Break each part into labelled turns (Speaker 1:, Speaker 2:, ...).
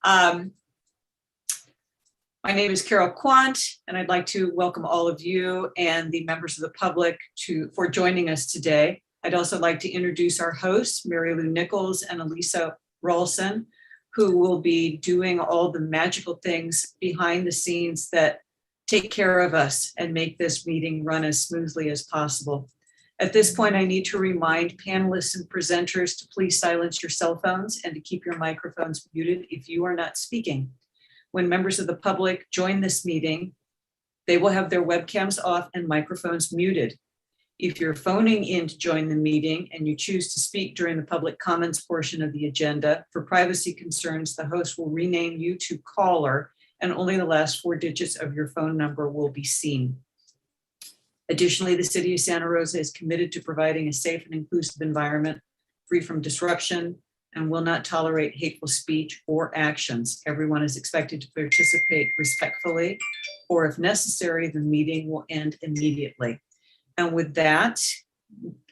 Speaker 1: My name is Carol Quant, and I'd like to welcome all of you and the members of the public for joining us today. I'd also like to introduce our hosts, Mary Lou Nichols and Elisa Rawlson, who will be doing all the magical things behind the scenes that take care of us and make this meeting run as smoothly as possible. At this point, I need to remind panelists and presenters to please silence your cell phones and to keep your microphones muted if you are not speaking. When members of the public join this meeting, they will have their webcams off and microphones muted. If you're phoning in to join the meeting and you choose to speak during the public comments portion of the agenda, for privacy concerns, the host will rename you to caller and only the last 4 digits of your phone number will be seen. Additionally, the City of Santa Rosa is committed to providing a safe and inclusive environment free from disruption and will not tolerate hateful speech or actions. Everyone is expected to participate respectfully, or if necessary, the meeting will end immediately. And with that,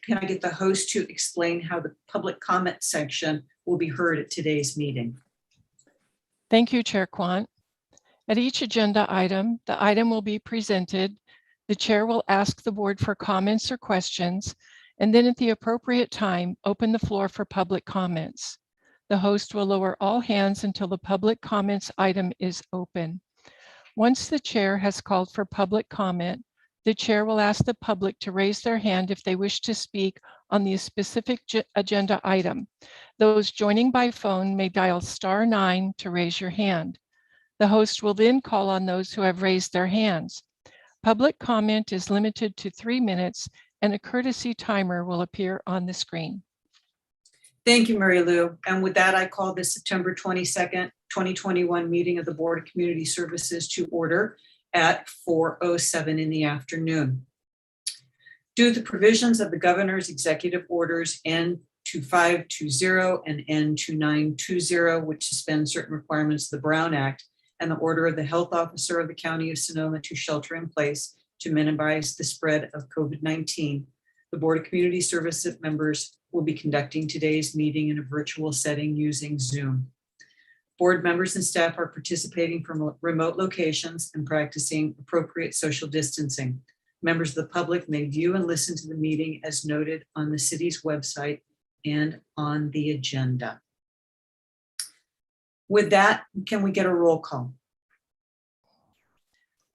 Speaker 1: can I get the host to explain how the public comment section will be heard at today's meeting?
Speaker 2: Thank you, Chair Quant. At each agenda item, the item will be presented. The chair will ask the board for comments or questions, and then at the appropriate time, open the floor for public comments. The host will lower all hands until the public comments item is open. Once the chair has called for public comment, the chair will ask the public to raise their hand if they wish to speak on the specific agenda item. Those joining by phone may dial *9 to raise your hand. The host will then call on those who have raised their hands. Public comment is limited to 3 minutes and a courtesy timer will appear on the screen.
Speaker 1: Thank you, Mary Lou. And with that, I call this September 22nd, 2021 meeting of the Board of Community Services to order at 4:07 in the afternoon. Due to the provisions of the governor's executive orders N2520 and N2920, which suspend certain requirements of the Brown Act, and the order of the health officer of the County of Sonoma to shelter in place to minimize the spread of COVID-19, the Board of Community Services members will be conducting today's meeting in a virtual setting using Zoom. Board members and staff are participating from remote locations and practicing appropriate social distancing. Members of the public may view and listen to the meeting as noted on the city's website and on the agenda. With that, can we get a roll call?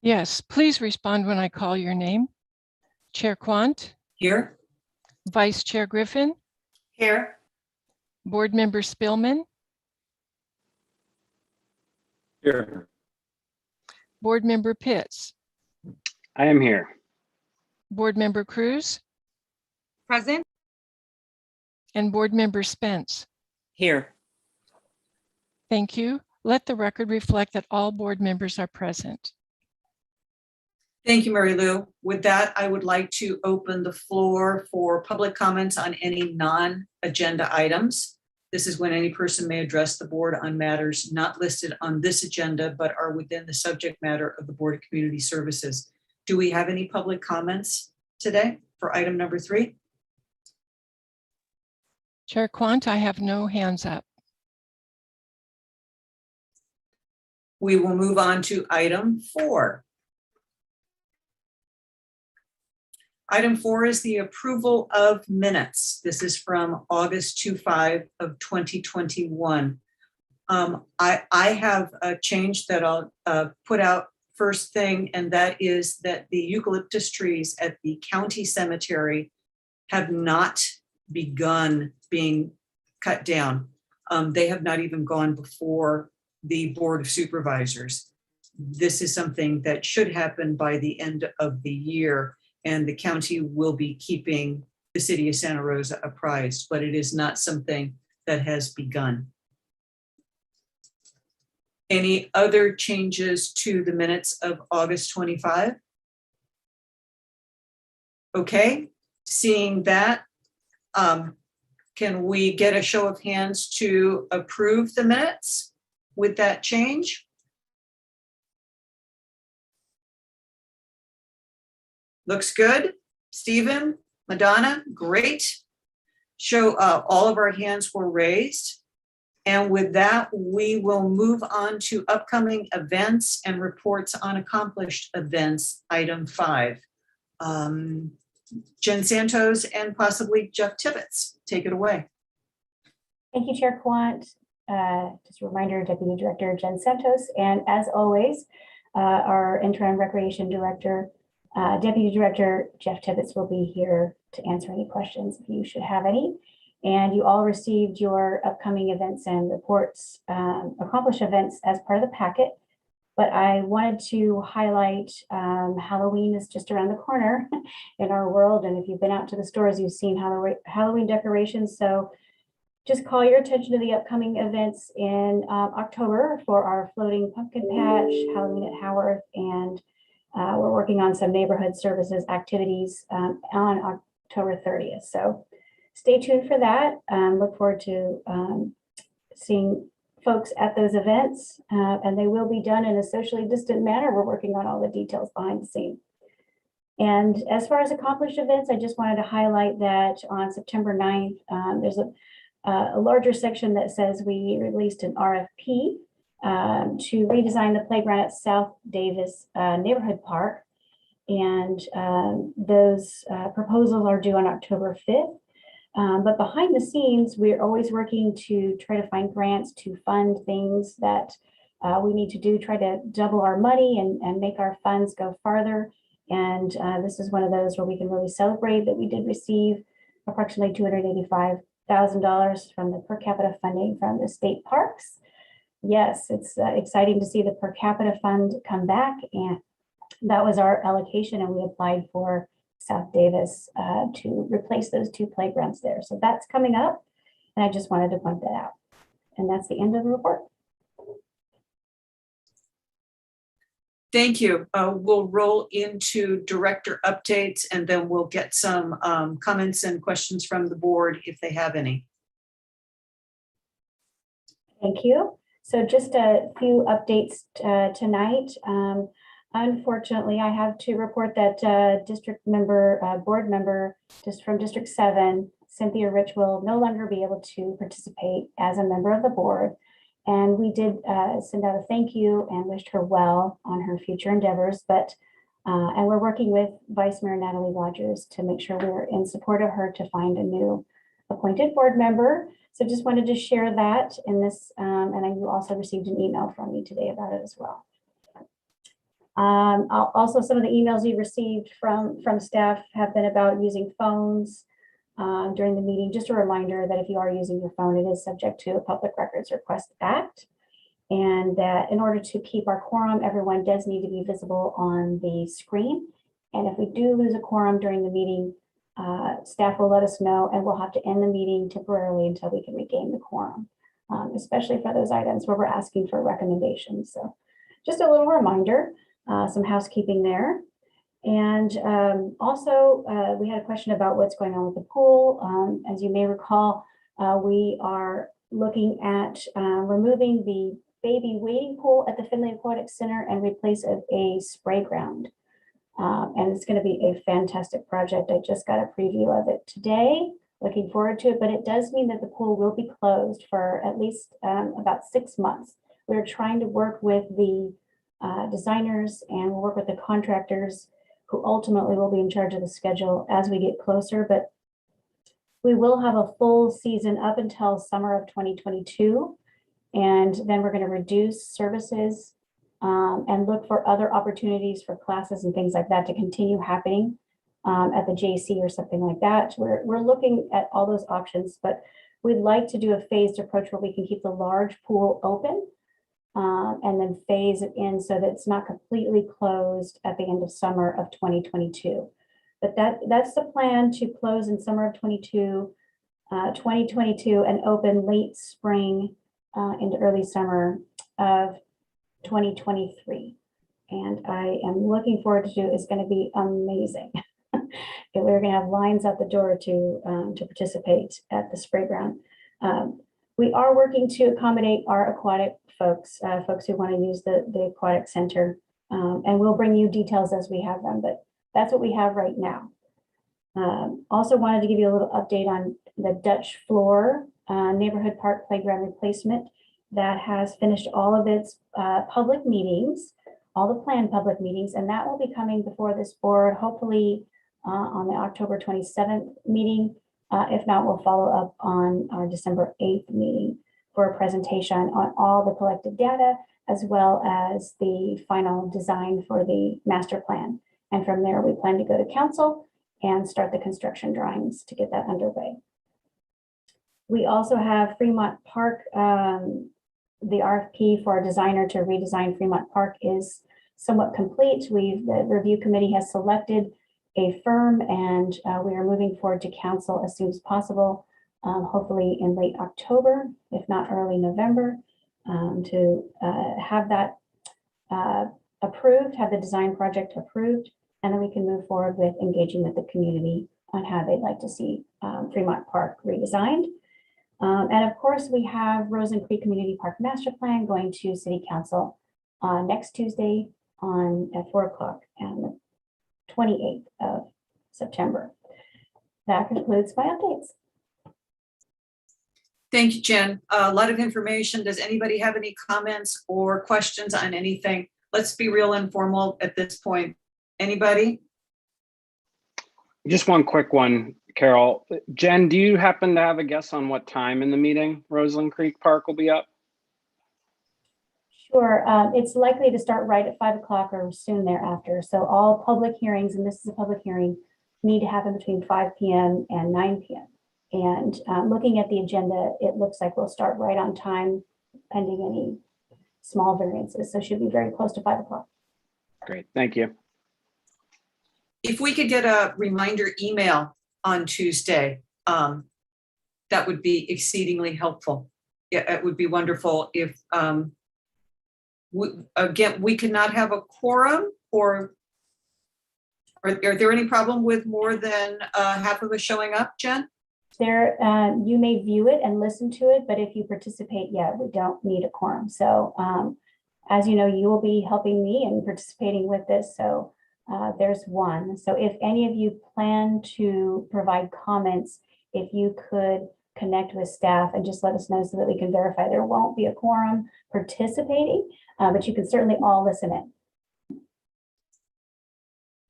Speaker 2: Yes, please respond when I call your name. Chair Quant.
Speaker 1: Here.
Speaker 2: Vice Chair Griffin.
Speaker 1: Here.
Speaker 2: Board Member Spillman.
Speaker 3: Here.
Speaker 2: Board Member Pitts.
Speaker 3: I am here.
Speaker 2: Board Member Cruz.
Speaker 4: Present.
Speaker 2: And Board Member Spence.
Speaker 4: Here.
Speaker 2: Thank you. Let the record reflect that all board members are present.
Speaker 1: Thank you, Mary Lou. With that, I would like to open the floor for public comments on any non-agenda items. This is when any person may address the board on matters not listed on this agenda, but are within the subject matter of the Board of Community Services. Do we have any public comments today for item number 3?
Speaker 2: Chair Quant, I have no hands up.
Speaker 1: We will move on to item 4. Item 4 is the approval of minutes. This is from August 25 of 2021. I have a change that I'll put out first thing, and that is that the eucalyptus trees at the county cemetery have not begun being cut down. They have not even gone before the Board of Supervisors. This is something that should happen by the end of the year, and the county will be keeping the City of Santa Rosa apprised, but it is not something that has begun. Any other changes to the minutes of August 25? Okay, seeing that, can we get a show of hands to approve the minutes with that change? Looks good. Stephen, Madonna, great. Show all of our hands were raised. And with that, we will move on to upcoming events and reports on accomplished events, item 5. Jen Santos and possibly Jeff Tibbetts, take it away.
Speaker 5: Thank you, Chair Quant. Just a reminder, Deputy Director Jen Santos, and as always, our interim Recreation Director, Deputy Director Jeff Tibbetts will be here to answer any questions if you should have any. And you all received your upcoming events and reports, accomplished events as part of the packet. But I wanted to highlight Halloween is just around the corner in our world. And if you've been out to the stores, you've seen Halloween decorations. So just call your attention to the upcoming events in October for our floating pumpkin patch, Halloween at Howarth, and we're working on some neighborhood services activities on October 30th. So stay tuned for that. Look forward to seeing folks at those events, and they will be done in a socially distant manner. We're working on all the details behind the scene. And as far as accomplished events, I just wanted to highlight that on September 9th, there's a larger section that says we released an RFP to redesign the playground at South Davis Neighborhood Park. And those proposals are due on October 5th. But behind the scenes, we're always working to try to find grants to fund things that we need to do, try to double our money and make our funds go farther. And this is one of those where we can really celebrate that we did receive approximately $285,000 from the per capita funding from the state parks. Yes, it's exciting to see the per capita fund come back, and that was our allocation, and we applied for South Davis to replace those 2 playgrounds there. So that's coming up, and I just wanted to point that out. And that's the end of the report.
Speaker 1: Thank you. We'll roll into director updates, and then we'll get some comments and questions from the board if they have any.
Speaker 5: Thank you. So just a few updates tonight. Unfortunately, I have to report that board member just from District 7, Cynthia Rich, will no longer be able to participate as a member of the board. And we did send out a thank you and wished her well on her future endeavors. But and we're working with Vice Mayor Natalie Rogers to make sure we're in support of her to find a new appointed board member. So just wanted to share that in this, and you also received an email from me today about it as well. Also, some of the emails you received from staff have been about using phones during the meeting. Just a reminder that if you are using your phone, it is subject to a Public Records Request Act, and that in order to keep our quorum, everyone does need to be visible on the screen. And if we do lose a quorum during the meeting, staff will let us know, and we'll have to end the meeting temporarily until we can regain the quorum, especially for those items where we're asking for recommendations. So just a little reminder. Some housekeeping there. And also, we had a question about what's going on with the pool. As you may recall, we are looking at removing the baby wading pool at the Finley Aquatic Center and replace it with a spray ground. And it's going to be a fantastic project. I just got a preview of it today. Looking forward to it, but it does mean that the pool will be closed for at least about 6 months. We're trying to work with the designers and we'll work with the contractors who ultimately will be in charge of the schedule as we get closer, but we will have a full season up until summer of 2022. And then we're going to reduce services and look for other opportunities for classes and things like that to continue happening at the JC or something like that. We're looking at all those options, but we'd like to do a phased approach where we can keep the large pool open and then phase it in so that it's not completely closed at the end of summer of 2022. But that's the plan, to close in summer of 2022 and open late spring into early summer of 2023. And I am looking forward to it's going to be amazing. We're going to have lines out the door to participate at the spray ground. We are working to accommodate our aquatic folks who want to use the aquatic center, and we'll bring you details as we have them, but that's what we have right now. Also wanted to give you a little update on the Dutch floor neighborhood park playground replacement that has finished all of its public meetings, all the planned public meetings, and that will be coming before this board, hopefully on the October 27th meeting. If not, we'll follow up on our December 8th meeting for a presentation on all the collected data, as well as the final design for the master plan. And from there, we plan to go to council and start the construction drawings to get that underway. We also have Fremont Park. The RFP for a designer to redesign Fremont Park is somewhat complete. The review committee has selected a firm, and we are moving forward to council as soon as possible, hopefully in late October, if not early November, to have that approved, have the design project approved, and then we can move forward with engaging with the community on how they'd like to see Fremont Park redesigned. And of course, we have Rosen Creek Community Park Master Plan going to City Council next Tuesday at 4 o'clock and the 28th of September. That concludes my updates.
Speaker 1: Thank you, Jen. A lot of information. Does anybody have any comments or questions on anything? Let's be real informal at this point. Anybody?
Speaker 3: Just one quick one, Carol. Jen, do you happen to have a guess on what time in the meeting Roseland Creek Park will be up?
Speaker 5: Sure. It's likely to start right at 5 o'clock or soon thereafter. So all public hearings, and this is a public hearing, need to happen between 5 p.m. and 9 p.m. And looking at the agenda, it looks like we'll start right on time, pending any small variances. So should be very close to 5 o'clock.
Speaker 3: Great, thank you.
Speaker 1: If we could get a reminder email on Tuesday, that would be exceedingly helpful. Yeah, it would be wonderful if, we could not have a quorum, or are there any problem with more than half of us showing up, Jen?
Speaker 5: There, you may view it and listen to it, but if you participate, yeah, we don't need a quorum. So as you know, you will be helping me and participating with this. So there's one. So if any of you plan to provide comments, if you could connect with staff and just let us know so that we can verify there won't be a quorum participating, but you can certainly all listen in.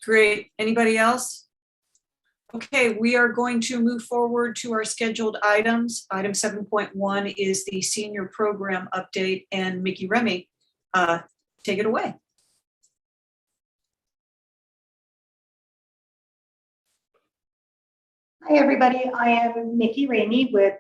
Speaker 1: Great. Anybody else? Okay, we are going to move forward to our scheduled items. Item 7.1 is the senior program update, and Mickey Remy, take it away.
Speaker 6: Hi, everybody. I am Nikki Ramey with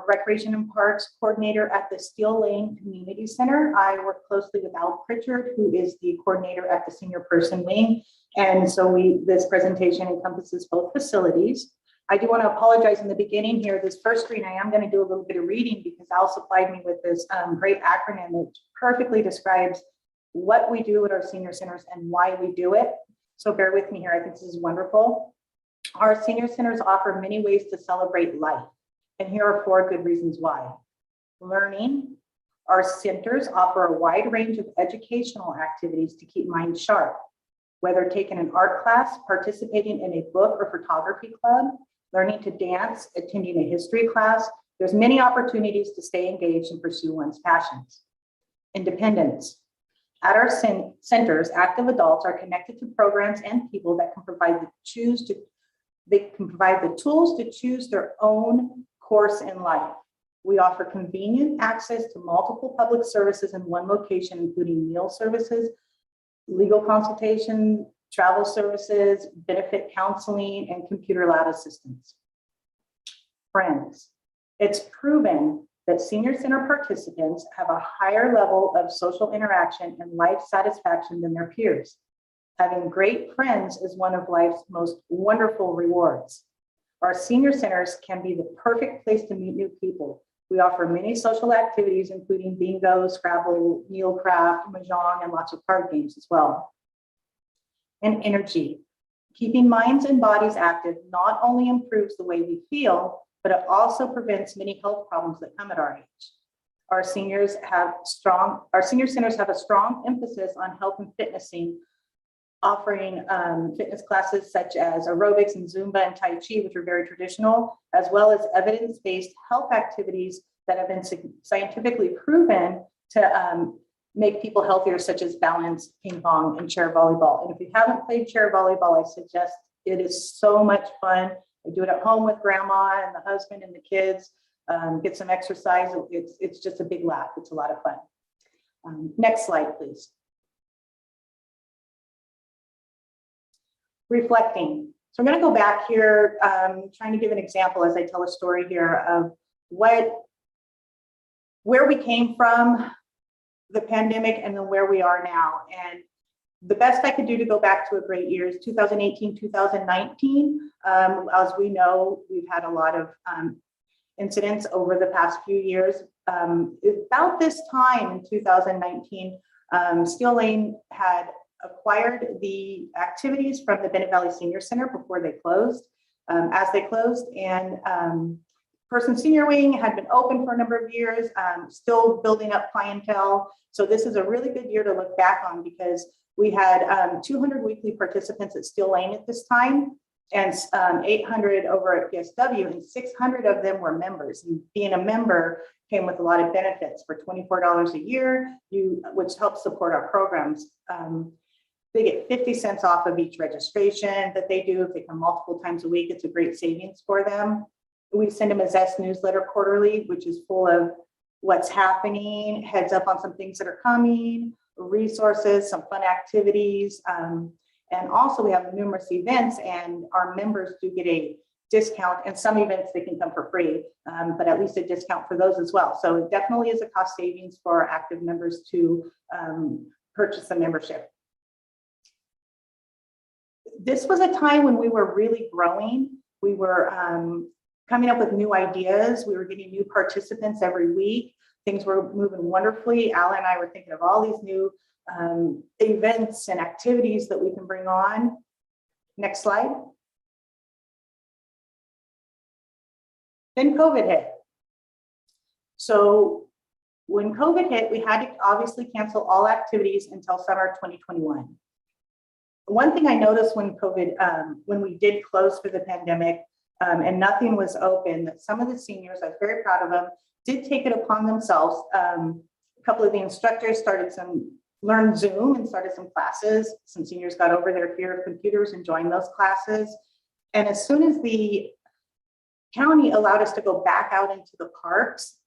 Speaker 6: Recreation and Parks Coordinator at the Steel Lane Community Center. I work closely with Al Pritchard, who is the coordinator at the Senior Person Wing. And so this presentation encompasses both facilities. I do want to apologize in the beginning here. This first screen, I am going to do a little bit of reading because Al supplied me with this great acronym that perfectly describes what we do at our senior centers and why we do it. So bear with me here. I think this is wonderful. Our senior centers offer many ways to celebrate life, and here are 4 good reasons why. Learning. Our centers offer a wide range of educational activities to keep minds sharp, whether taking an art class, participating in a book or photography club, learning to dance, attending a history class. There's many opportunities to stay engaged and pursue one's passions. Independence. At our centers, active adults are connected to programs and people that can provide the tools to choose their own course in life. We offer convenient access to multiple public services in one location, including meal services, legal consultation, travel services, benefit counseling, and computer lab assistance. Friends. It's proven that senior center participants have a higher level of social interaction and life satisfaction than their peers. Having great friends is one of life's most wonderful rewards. Our senior centers can be the perfect place to meet new people. We offer many social activities, including bingo, Scrabble, meal craft, mahjong, and lots of card games as well. And energy. Keeping minds and bodies active not only improves the way we feel, but it also prevents many health problems that come at our age. Our senior centers have a strong emphasis on health and fitnessing offering fitness classes such as aerobics and Zumba and Tai Chi, which are very traditional, as well as evidence-based health activities that have been scientifically proven to make people healthier, such as balance, ping pong, and chair volleyball. And if you haven't played chair volleyball, I suggest it is so much fun. I do it at home with grandma and the husband and the kids, get some exercise. It's just a big laugh. It's a lot of fun. Next slide, please. Reflecting. So I'm going to go back here, trying to give an example as I tell a story here of where we came from, the pandemic, and then where we are now. And the best I could do to go back to a great year is 2018, 2019. As we know, we've had a lot of incidents over the past few years. About this time in 2019, Steel Lane had acquired the activities from the Bennett Valley Senior Center before they closed. As they closed, and Person Senior Wing had been open for a number of years, still building up clientele. So this is a really good year to look back on, because we had 200 weekly participants at Steel Lane at this time, and 800 over at PSW, and 600 of them were members. And being a member came with a lot of benefits. For $24 a year, which helps support our programs. They get 50 cents off of each registration that they do. If they come multiple times a week, it's a great savings for them. We send them a Zest newsletter quarterly, which is full of what's happening, heads up on some things that are coming, resources, some fun activities. And also we have numerous events, and our members do get a discount, and some events they can come for free, but at least a discount for those as well. So it definitely is a cost savings for our active members to purchase a membership. This was a time when we were really growing. We were coming up with new ideas. We were getting new participants every week. Things were moving wonderfully. Al and I were thinking of all these new events and activities that we can bring on. Next slide. Then COVID hit. So when COVID hit, we had to obviously cancel all activities until summer 2021. One thing I noticed when when we did close for the pandemic and nothing was open, that some of the seniors, I was very proud of them, did take it upon themselves. A couple of the instructors learned Zoom and started some classes. Some seniors got over their fear of computers and joined those classes. And as soon as the county allowed us to go back out into the parks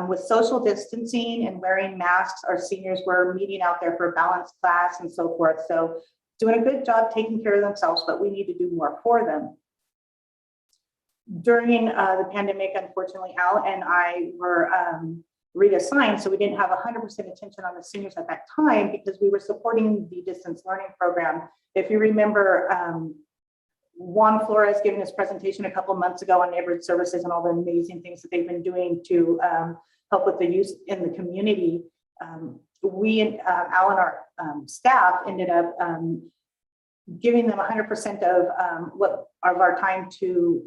Speaker 6: with social distancing and wearing masks, our seniors were meeting out there for a balanced class and so forth. So doing a good job taking care of themselves, but we need to do more for them. During the pandemic, unfortunately, Al and I were reassigned, so we didn't have 100% attention on the seniors at that time because we were supporting the distance learning program. If you remember, Juan Flores giving his presentation a couple of months ago on neighborhood services and all the amazing things that they've been doing to help with the youth in the community. We and Al and our staff ended up giving them 100% of our time to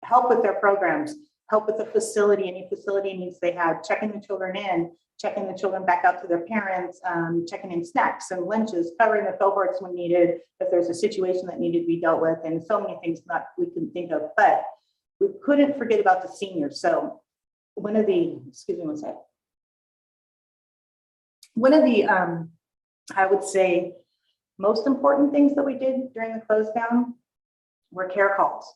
Speaker 6: help with their programs, help with the facility, any facility needs they had, checking the children in, checking the children back out to their parents, checking in snacks and lunches, covering the cohorts when needed, if there's a situation that needed to be dealt with, and so many things that we can think of. But we couldn't forget about the seniors. So one of the, I would say, most important things that we did during the close down were care calls.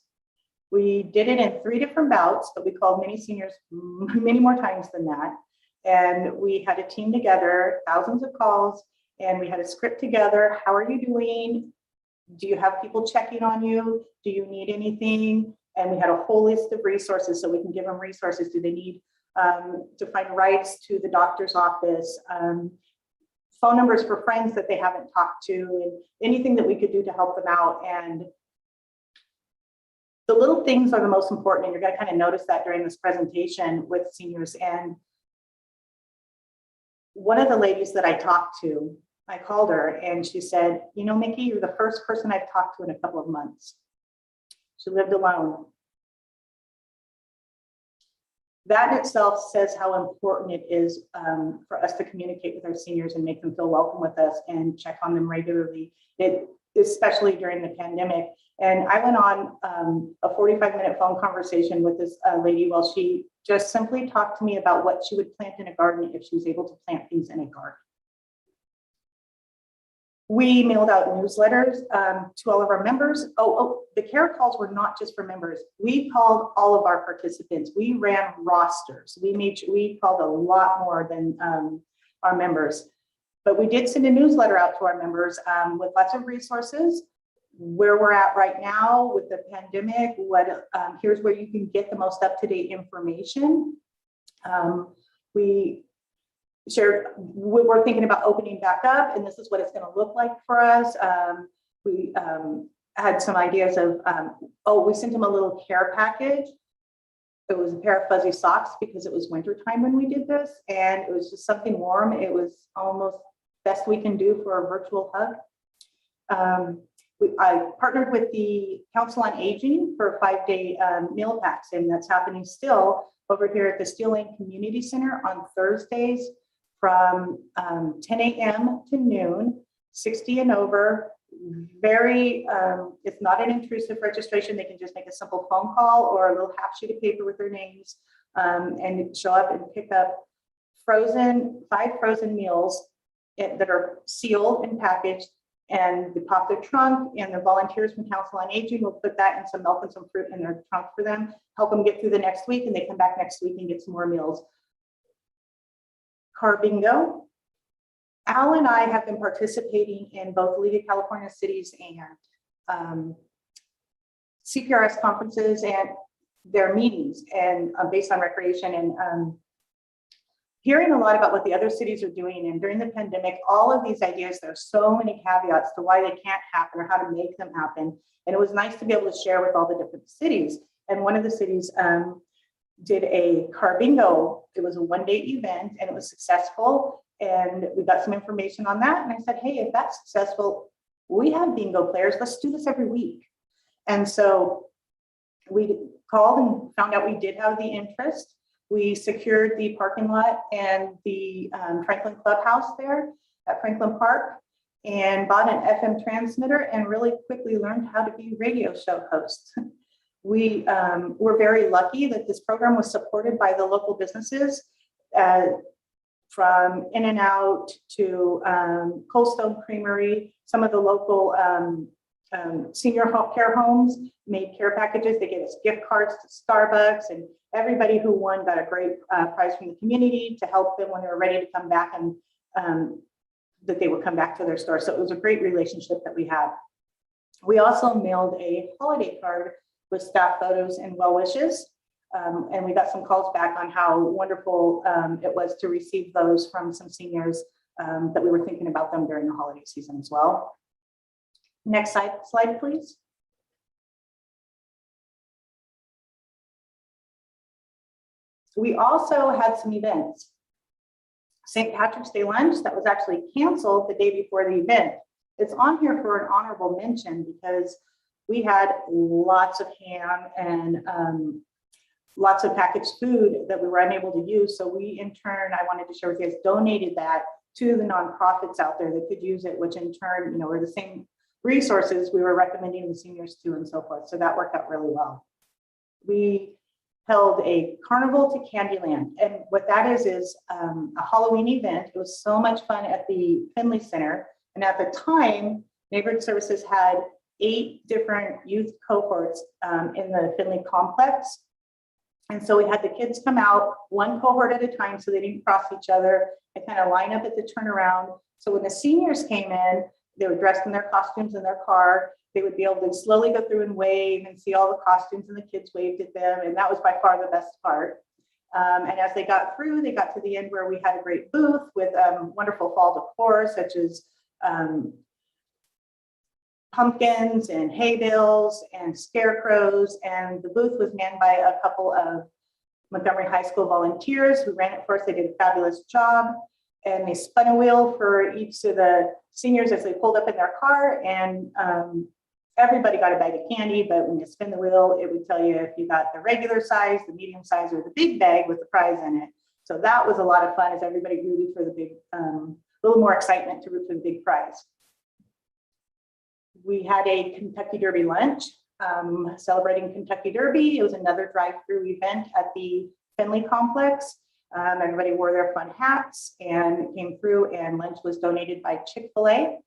Speaker 6: We did it in 3 different bouts, but we called many seniors many more times than that. And we had a team together, thousands of calls, and we had a script together. How are you doing? Do you have people checking on you? Do you need anything? And we had a whole list of resources so we can give them resources. Do they need to find rides to the doctor's office? Phone numbers for friends that they haven't talked to, and anything that we could do to help them out. And the little things are the most important, and you're going to kind of notice that during this presentation with seniors. And one of the ladies that I talked to, I called her and she said, you know, Mickey, you're the first person I've talked to in a couple of months. She lived alone. That in itself says how important it is for us to communicate with our seniors and make them feel welcome with us and check on them regularly, especially during the pandemic. And I went on a 45-minute phone conversation with this lady while she just simply talked to me about what she would plant in a garden if she was able to plant things in a garden. We mailed out newsletters to all of our members. The care calls were not just for members. We called all of our participants. We ran rosters. We called a lot more than our members. But we did send a newsletter out to our members with lots of resources, where we're at right now with the pandemic, here's where you can get the most up-to-date information. We shared, we're thinking about opening back up, and this is what it's going to look like for us. We had some ideas of, we sent them a little care package. It was a pair of fuzzy socks because it was wintertime when we did this, and it was just something warm. It was almost best we can do for a virtual hug. I partnered with the Council on Aging for a 5-day meal packs, and that's happening still over here at the Steel Lane Community Center on Thursdays from 10 a.m. to noon, 60 and over. It's not an intrusive registration. They can just make a simple phone call or a little half sheet of paper with their names and show up and pick up 5 frozen meals that are sealed and packaged, and they pop their trunk, and the volunteers from Council on Aging will put that and some milk and some fruit in their trunk for them, help them get through the next week, and they come back next week and get some more meals. Car bingo. Al and I have been participating in both League of California Cities and CPRS conferences and their meetings, and based on recreation, and hearing a lot about what the other cities are doing. And during the pandemic, all of these ideas, there's so many caveats to why they can't happen or how to make them happen. And it was nice to be able to share with all the different cities. And one of the cities did a car bingo. It was a 1-day event, and it was successful. And we got some information on that. And I said, hey, if that's successful, we have bingo players. Let's do this every week. And so we called and found out we did have the interest. We secured the parking lot and the Franklin Clubhouse there at Fremont Park, and bought an FM transmitter and really quickly learned how to be radio show hosts. We were very lucky that this program was supported by the local businesses, from In-N-Out to Cold Stone Creamery. Some of the local senior care homes made care packages. They gave us gift cards to Starbucks, and everybody who won got a great prize from the community to help them when they were ready to come back, and that they would come back to their store. So it was a great relationship that we had. We also mailed a holiday card with staff photos and well wishes. And we got some calls back on how wonderful it was to receive those from some seniors that we were thinking about them during the holiday season as well. Next slide, please. We also had some events. St. Patrick's Day lunch that was actually canceled the day before the event. It's on here for an honorable mention because we had lots of ham and lots of packaged food that we were unable to use. So we, in turn, I wanted to share with you guys, donated that to the nonprofits out there that could use it, which in turn, were the same resources we were recommending the seniors to and so forth. So that worked out really well. We held a Carnival to Candyland. And what that is a Halloween event. It was so much fun at the Finley Center. And at the time, Neighborhood Services had 8 different youth cohorts in the Finley complex. And so we had the kids come out one cohort at a time so they didn't cross each other and kind of line up at the turnaround. So when the seniors came in, they were dressed in their costumes in their car. They would be able to slowly go through and wave and see all the costumes, and the kids waved at them. And that was by far the best part. And as they got through, they got to the end where we had a great booth with wonderful fall decor, such as pumpkins and hay bales and scarecrows. And the booth was manned by a couple of Montgomery High School volunteers who ran it for us. They did a fabulous job. And they spun a wheel for each of the seniors as they pulled up in their car. And everybody got a bag of candy, but when you spin the wheel, it would tell you if you got the regular size, the medium size, or the big bag with the prize in it. So that was a lot of fun as everybody rooted for the big, a little more excitement to root for the big prize. We had a Kentucky Derby lunch celebrating Kentucky Derby. It was another drive-through event at the Finley complex. Everybody wore their fun hats and came through, and lunch was donated by Chick-fil-A.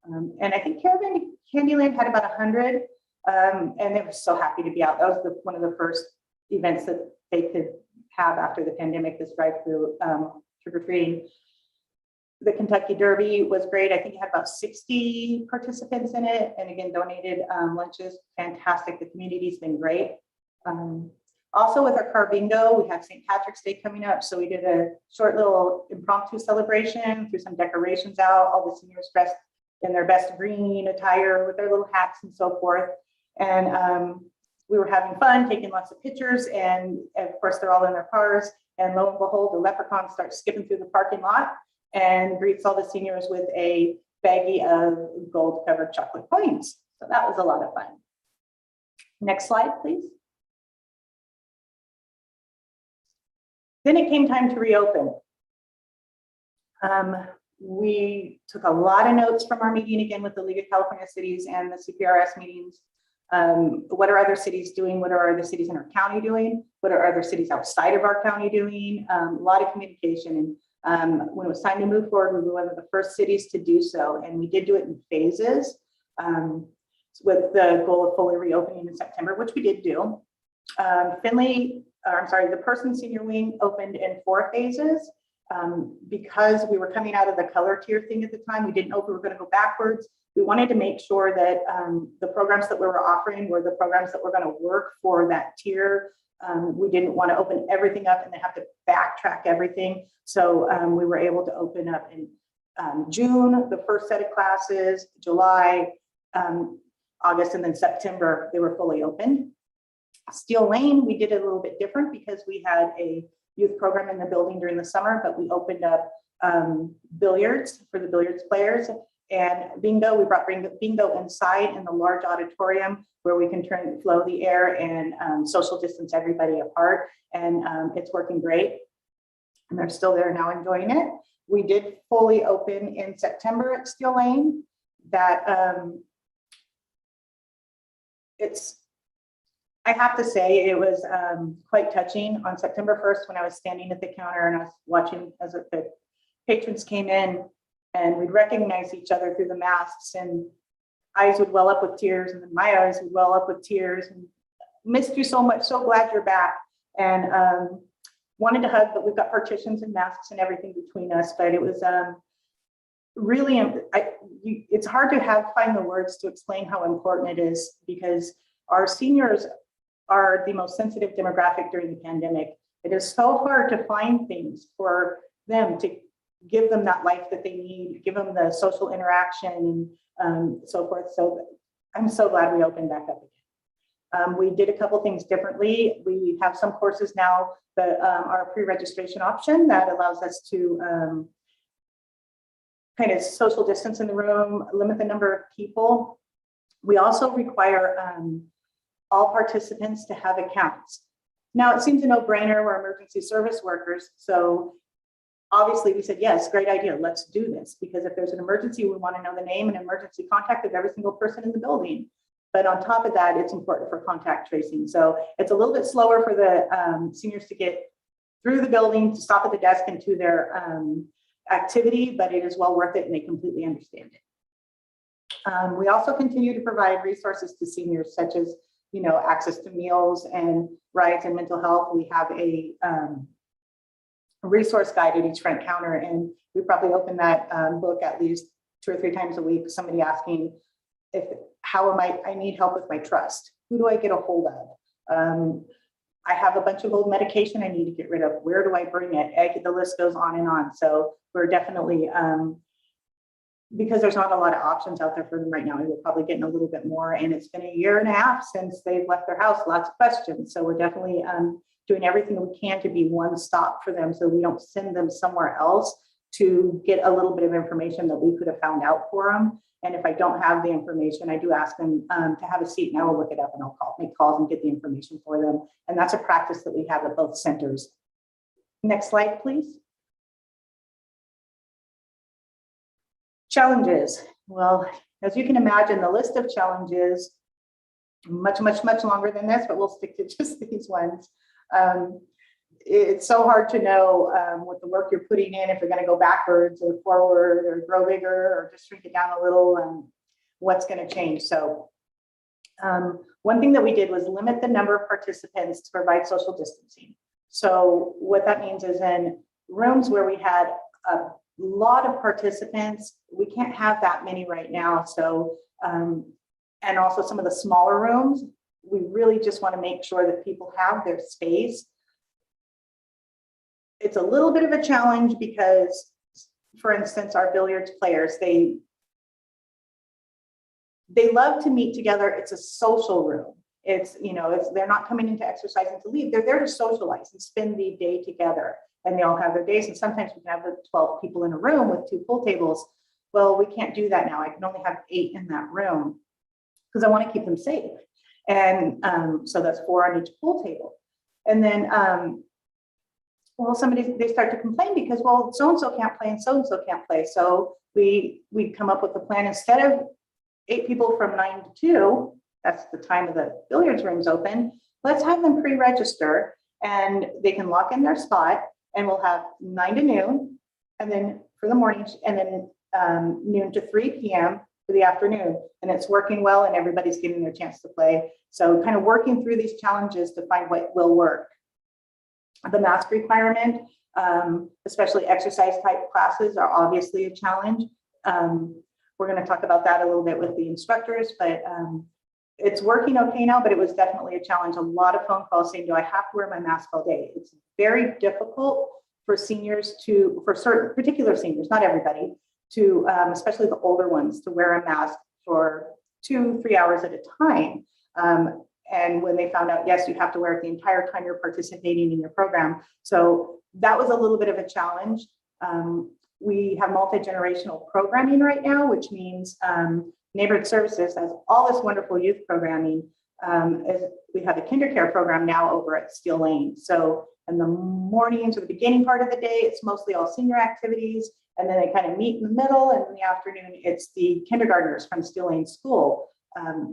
Speaker 6: And I think Caravan Candyland had about 100, and they were so happy to be out. That was one of the first events that they could have after the pandemic, this drive-through trick-or-treating. The Kentucky Derby was great. I think it had about 60 participants in it, and again, donated lunches. Fantastic. The community's been great. Also with our car bingo, we have St. Patrick's Day coming up. So we did a short little impromptu celebration, threw some decorations out, all the seniors dressed in their best green attire with their little hats and so forth. And we were having fun, taking lots of pictures, and of course they're all in their cars. And lo and behold, the leprechaun starts skipping through the parking lot and greets all the seniors with a baggie of gold-covered chocolate coins. So that was a lot of fun. Next slide, please. Then it came time to reopen. We took a lot of notes from our meeting again with the League of California Cities and the CPRS meetings. What are other cities doing? What are other cities in our county doing? What are other cities outside of our county doing? A lot of communication. And when it was time to move forward, we were one of the first cities to do so. And we did do it in phases with the goal of fully reopening in September, which we did do. The Person Senior Wing opened in 4 phases. Because we were coming out of the color tier thing at the time, we didn't know if we were going to go backwards. We wanted to make sure that the programs that we were offering were the programs that were going to work for that tier. We didn't want to open everything up and then have to backtrack everything. So we were able to open up in June, the first set of classes, July, August, and then September, they were fully open. Steel Lane, we did it a little bit different because we had a youth program in the building during the summer, but we opened up billiards for the billiards players, and bingo. We brought bingo inside in the large auditorium where we can flow the air and social distance everybody apart, and it's working great. And they're still there now enjoying it. We did fully open in September at Steel Lane. That I have to say, it was quite touching on September 1st when I was standing at the counter and I was watching as the patrons came in, and we'd recognize each other through the masks, and eyes would well up with tears, and then my eyes would well up with tears, and missed you so much, so glad you're back, and wanted to hug, but we've got partitions and masks and everything between us. But it was really, it's hard to find the words to explain how important it is, because our seniors are the most sensitive demographic during the pandemic. It is so hard to find things for them to give them that life that they need, give them the social interaction and so forth. So I'm so glad we opened back up again. We did a couple things differently. We have some courses now that are a pre-registration option that allows us to kind of social distance in the room, limit the number of people. We also require all participants to have accounts. Now, it seems a no-brainer. We're emergency service workers. So obviously we said, yes, great idea. Let's do this, because if there's an emergency, we want to know the name and emergency contact of every single person in the building. But on top of that, it's important for contact tracing. So it's a little bit slower for the seniors to get through the building, to stop at the desk and to their activity, but it is well worth it and they completely understand it. We also continue to provide resources to seniors, such as access to meals and rides and mental health. We have a resource guide at each front counter, and we probably open that book at least 2 or 3 times a week. Somebody asking, I need help with my trust. Who do I get a hold of? I have a bunch of old medication I need to get rid of. Where do I bring it? The list goes on and on. So we're definitely, because there's not a lot of options out there for them right now, we're probably getting a little bit more. And it's been 1.5 years since they've left their house, lots of questions. So we're definitely doing everything we can to be one stop for them, so we don't send them somewhere else to get a little bit of information that we could have found out for them. And if I don't have the information, I do ask them to have a seat, and I will look it up, and I'll make calls and get the information for them. And that's a practice that we have at both centers. Next slide, please. Challenges. Well, as you can imagine, the list of challenges, much longer than this, but we'll stick to just these ones. It's so hard to know with the work you're putting in, if you're going to go backwards or forward or grow bigger or just shrink it down a little, and what's going to change. So one thing that we did was limit the number of participants to provide social distancing. So what that means is in rooms where we had a lot of participants, we can't have that many right now. So, and also some of the smaller rooms, we really just want to make sure that people have their space. It's a little bit of a challenge because, for instance, our billiards players, they love to meet together. It's a social room. It's, you know, they're not coming in to exercise and to leave. They're there to socialize and spend the day together. And they all have their days. And sometimes we can have 12 people in a room with 2 pool tables. Well, we can't do that now. I can only have 8 in that room because I want to keep them safe. And so that's 4 on each pool table. And then, well, they start to complain because, well, so-and-so can't play and so-and-so can't play. So we come up with a plan. Instead of 8 people from 9 to 2, that's the time of the billiards rooms open, let's have them pre-register and they can lock in their spot, and we'll have 9 to noon, and then for the morning, and then noon to 3 p.m. for the afternoon. And it's working well, and everybody's getting their chance to play. So kind of working through these challenges to find what will work. The mask requirement, especially exercise type classes, are obviously a challenge. We're going to talk about that a little bit with the instructors, but it's working okay now, but it was definitely a challenge. A lot of phone calls saying, do I have to wear my mask all day? It's very difficult for seniors for certain particular seniors, not everybody, to, especially the older ones, to wear a mask for 2-3 hours at a time. And when they found out, yes, you have to wear it the entire time you're participating in your program. So that was a little bit of a challenge. We have multi-generational programming right now, which means Neighborhood Services has all this wonderful youth programming. We have a kindercare program now over at Steel Lane. So in the mornings or the beginning part of the day, it's mostly all senior activities. And then they kind of meet in the middle. And in the afternoon, it's the kindergartners from Steel Lane School.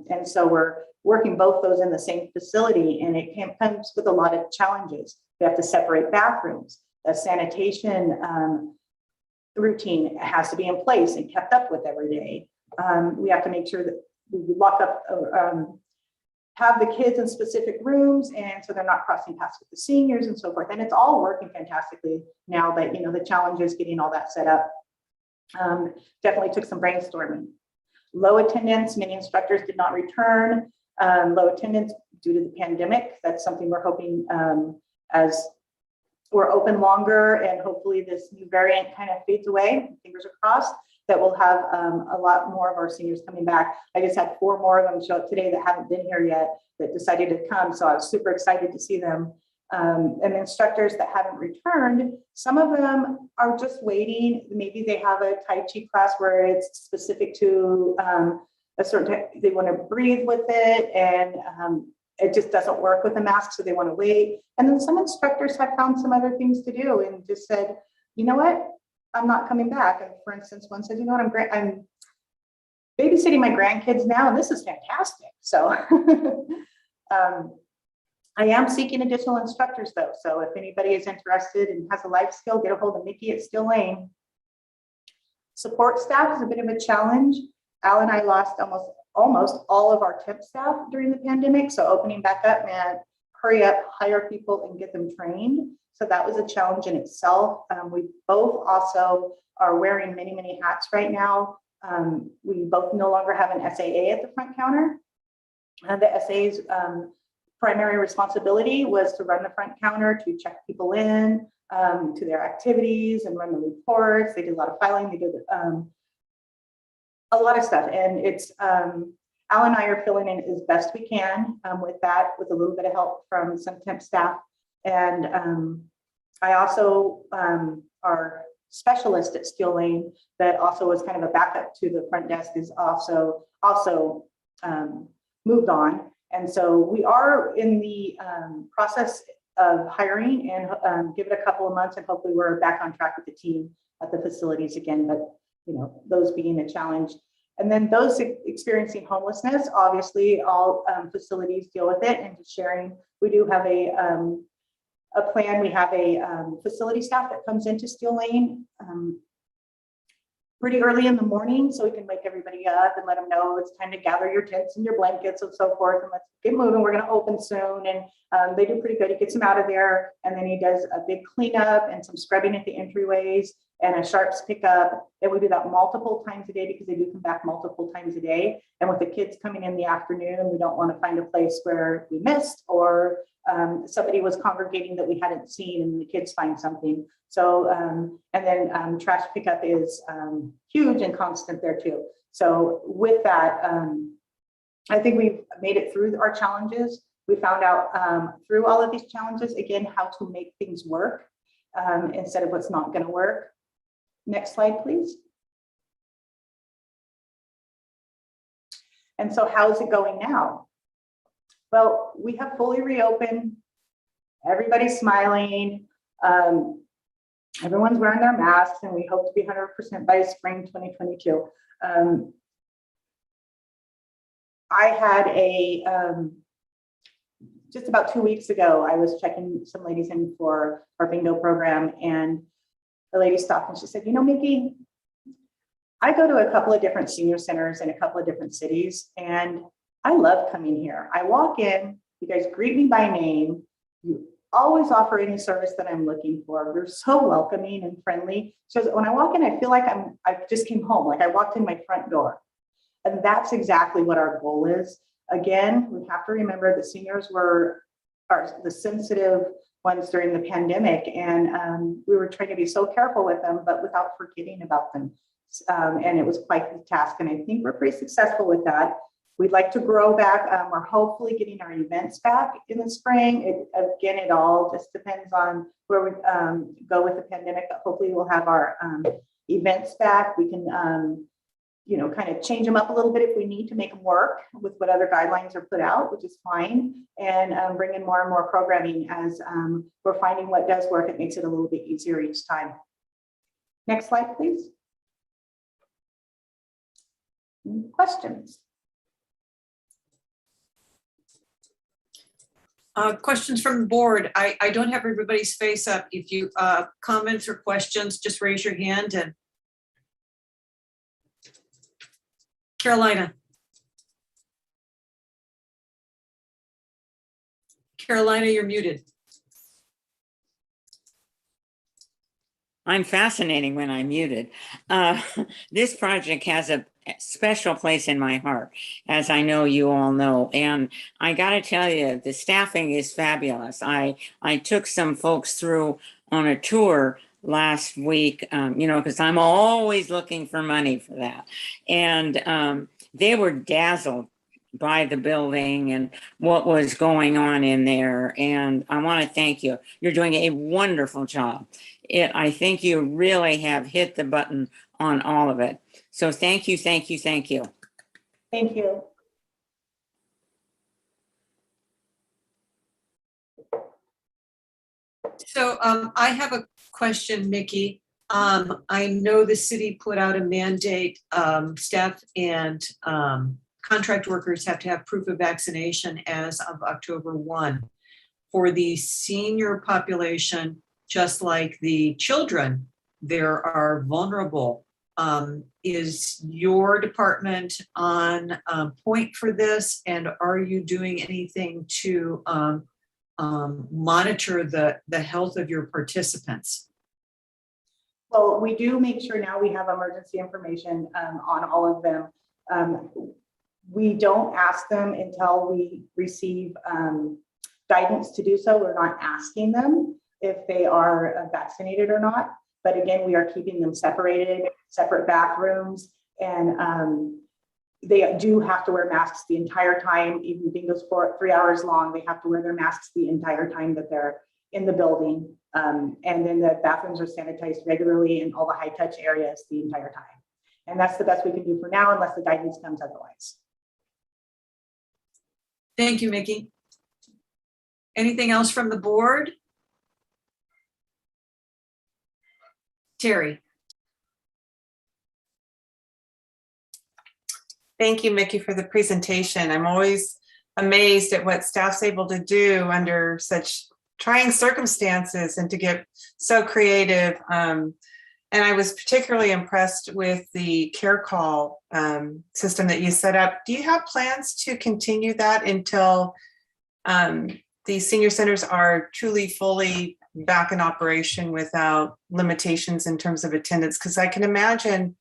Speaker 6: And so we're working both those in the same facility, and it comes with a lot of challenges. We have to separate bathrooms. The sanitation routine has to be in place and kept up with every day. We have to make sure that we lock up, have the kids in specific rooms, and so they're not crossing paths with the seniors and so forth. And it's all working fantastically now, but you know, the challenge is getting all that set up. Definitely took some brainstorming. Low attendance, many instructors did not return. Low attendance due to the pandemic. That's something we're hoping as we're open longer and hopefully this new variant kind of fades away, fingers are crossed, that we'll have a lot more of our seniors coming back. I just had 4 more of them show up today that haven't been here yet that decided to come. So I was super excited to see them. And instructors that haven't returned, some of them are just waiting. Maybe they have a Tai Chi class where it's specific to a certain, they want to breathe with it, and it just doesn't work with a mask, so they want to wait. And then some instructors have found some other things to do and just said, you know what, I'm not coming back. And for instance, one said, you know what, I'm babysitting my grandkids now, and this is fantastic. So I am seeking additional instructors though. So if anybody is interested and has a life skill, get a hold of Nikki at Steel Lane. Support staff is a bit of a challenge. Al and I lost almost all of our temp staff during the pandemic. So opening back up, man, hurry up, hire people and get them trained. So that was a challenge in itself. We both also are wearing many, many hats right now. We both no longer have an SAA at the front counter. The SAA's primary responsibility was to run the front counter, to check people in to their activities and run the reports. They did a lot of filing. They did a lot of stuff. And it's, Al and I are filling in as best we can with that, with a little bit of help from some temp staff. And I also are specialist at Steel Lane that also was kind of a backup to the front desk is also moved on. And so we are in the process of hiring and give it a couple of months and hopefully we're back on track with the team at the facilities again, but those being a challenge. And then those experiencing homelessness, obviously all facilities deal with it, and just sharing, we do have a plan. We have a facility staff that comes into Steel Lane pretty early in the morning, so we can wake everybody up and let them know it's time to gather your tents and your blankets and so forth, and let's get moving. We're going to open soon, and they do pretty good. He gets them out of there, and then he does a big cleanup and some scrubbing at the entryways and a sharps pickup. And we do that multiple times a day because they do come back multiple times a day. And with the kids coming in the afternoon, we don't want to find a place where we missed or somebody was congregating that we hadn't seen and the kids find something. So, and then trash pickup is huge and constant there too. So with that, I think we've made it through our challenges. We found out through all of these challenges, again, how to make things work instead of what's not going to work. Next slide, please. And so how is it going now? Well, we have fully reopened. Everybody's smiling. Everyone's wearing their masks, and we hope to be 100% by spring 2022. I had just about 2 weeks ago, I was checking some ladies in for our bingo program, and the lady stopped and she said, Mickey, I go to a couple of different senior centers in a couple of different cities, and I love coming here. I walk in, you guys greet me by name. You always offer any service that I'm looking for. You're so welcoming and friendly. So when I walk in, I feel like I just came home, like I walked in my front door. And that's exactly what our goal is. Again, we have to remember that seniors are the sensitive ones during the pandemic, and we were trying to be so careful with them, but without forgetting about them. And it was quite the task, and I think we're pretty successful with that. We'd like to grow back. We're hopefully getting our events back in the spring. It all just depends on where we go with the pandemic, but hopefully we'll have our events back. We can kind of change them up a little bit if we need to make them work with what other guidelines are put out, which is fine, and bring in more and more programming as we're finding what does work. It makes it a little bit easier each time. Next slide, please. Questions?
Speaker 1: Questions from the board. I don't have everybody's face up. If you comments or questions, just raise your hand. And Carolina, you're muted.
Speaker 4: I'm fascinating when I'm muted. This project has a special place in my heart, as I know you all know. And I got to tell you, the staffing is fabulous. I took some folks through on a tour last week, because I'm always looking for money for that. And they were dazzled by the building and what was going on in there. And I want to thank you. You're doing a wonderful job. I think you really have hit the button on all of it. So thank you, thank you, thank you.
Speaker 6: Thank you.
Speaker 1: So I have a question, Mickey. I know the city put out a mandate, staff and contract workers have to have proof of vaccination as of October 1. For the senior population, just like the children, there are vulnerable. Is your department on point for this? And are you doing anything to monitor the health of your participants?
Speaker 6: Well, we do make sure now we have emergency information on all of them. We don't ask them until we receive guidance to do so. We're not asking them if they are vaccinated or not. But again, we are keeping them separated, separate bathrooms, and they do have to wear masks the entire time. Even bingo's 3 hours long, they have to wear their masks the entire time that they're in the building. And then the bathrooms are sanitized regularly in all the high touch areas the entire time. And that's the best we can do for now, unless the guidance comes otherwise.
Speaker 1: Thank you, Mickey. Anything else from the board? Terry.
Speaker 7: Thank you, Mickey, for the presentation. I'm always amazed at what staff's able to do under such trying circumstances and to get so creative. And I was particularly impressed with the care call system that you set up. Do you have plans to continue that until the senior centers are truly fully back in operation without limitations in terms of attendance? Because I can imagine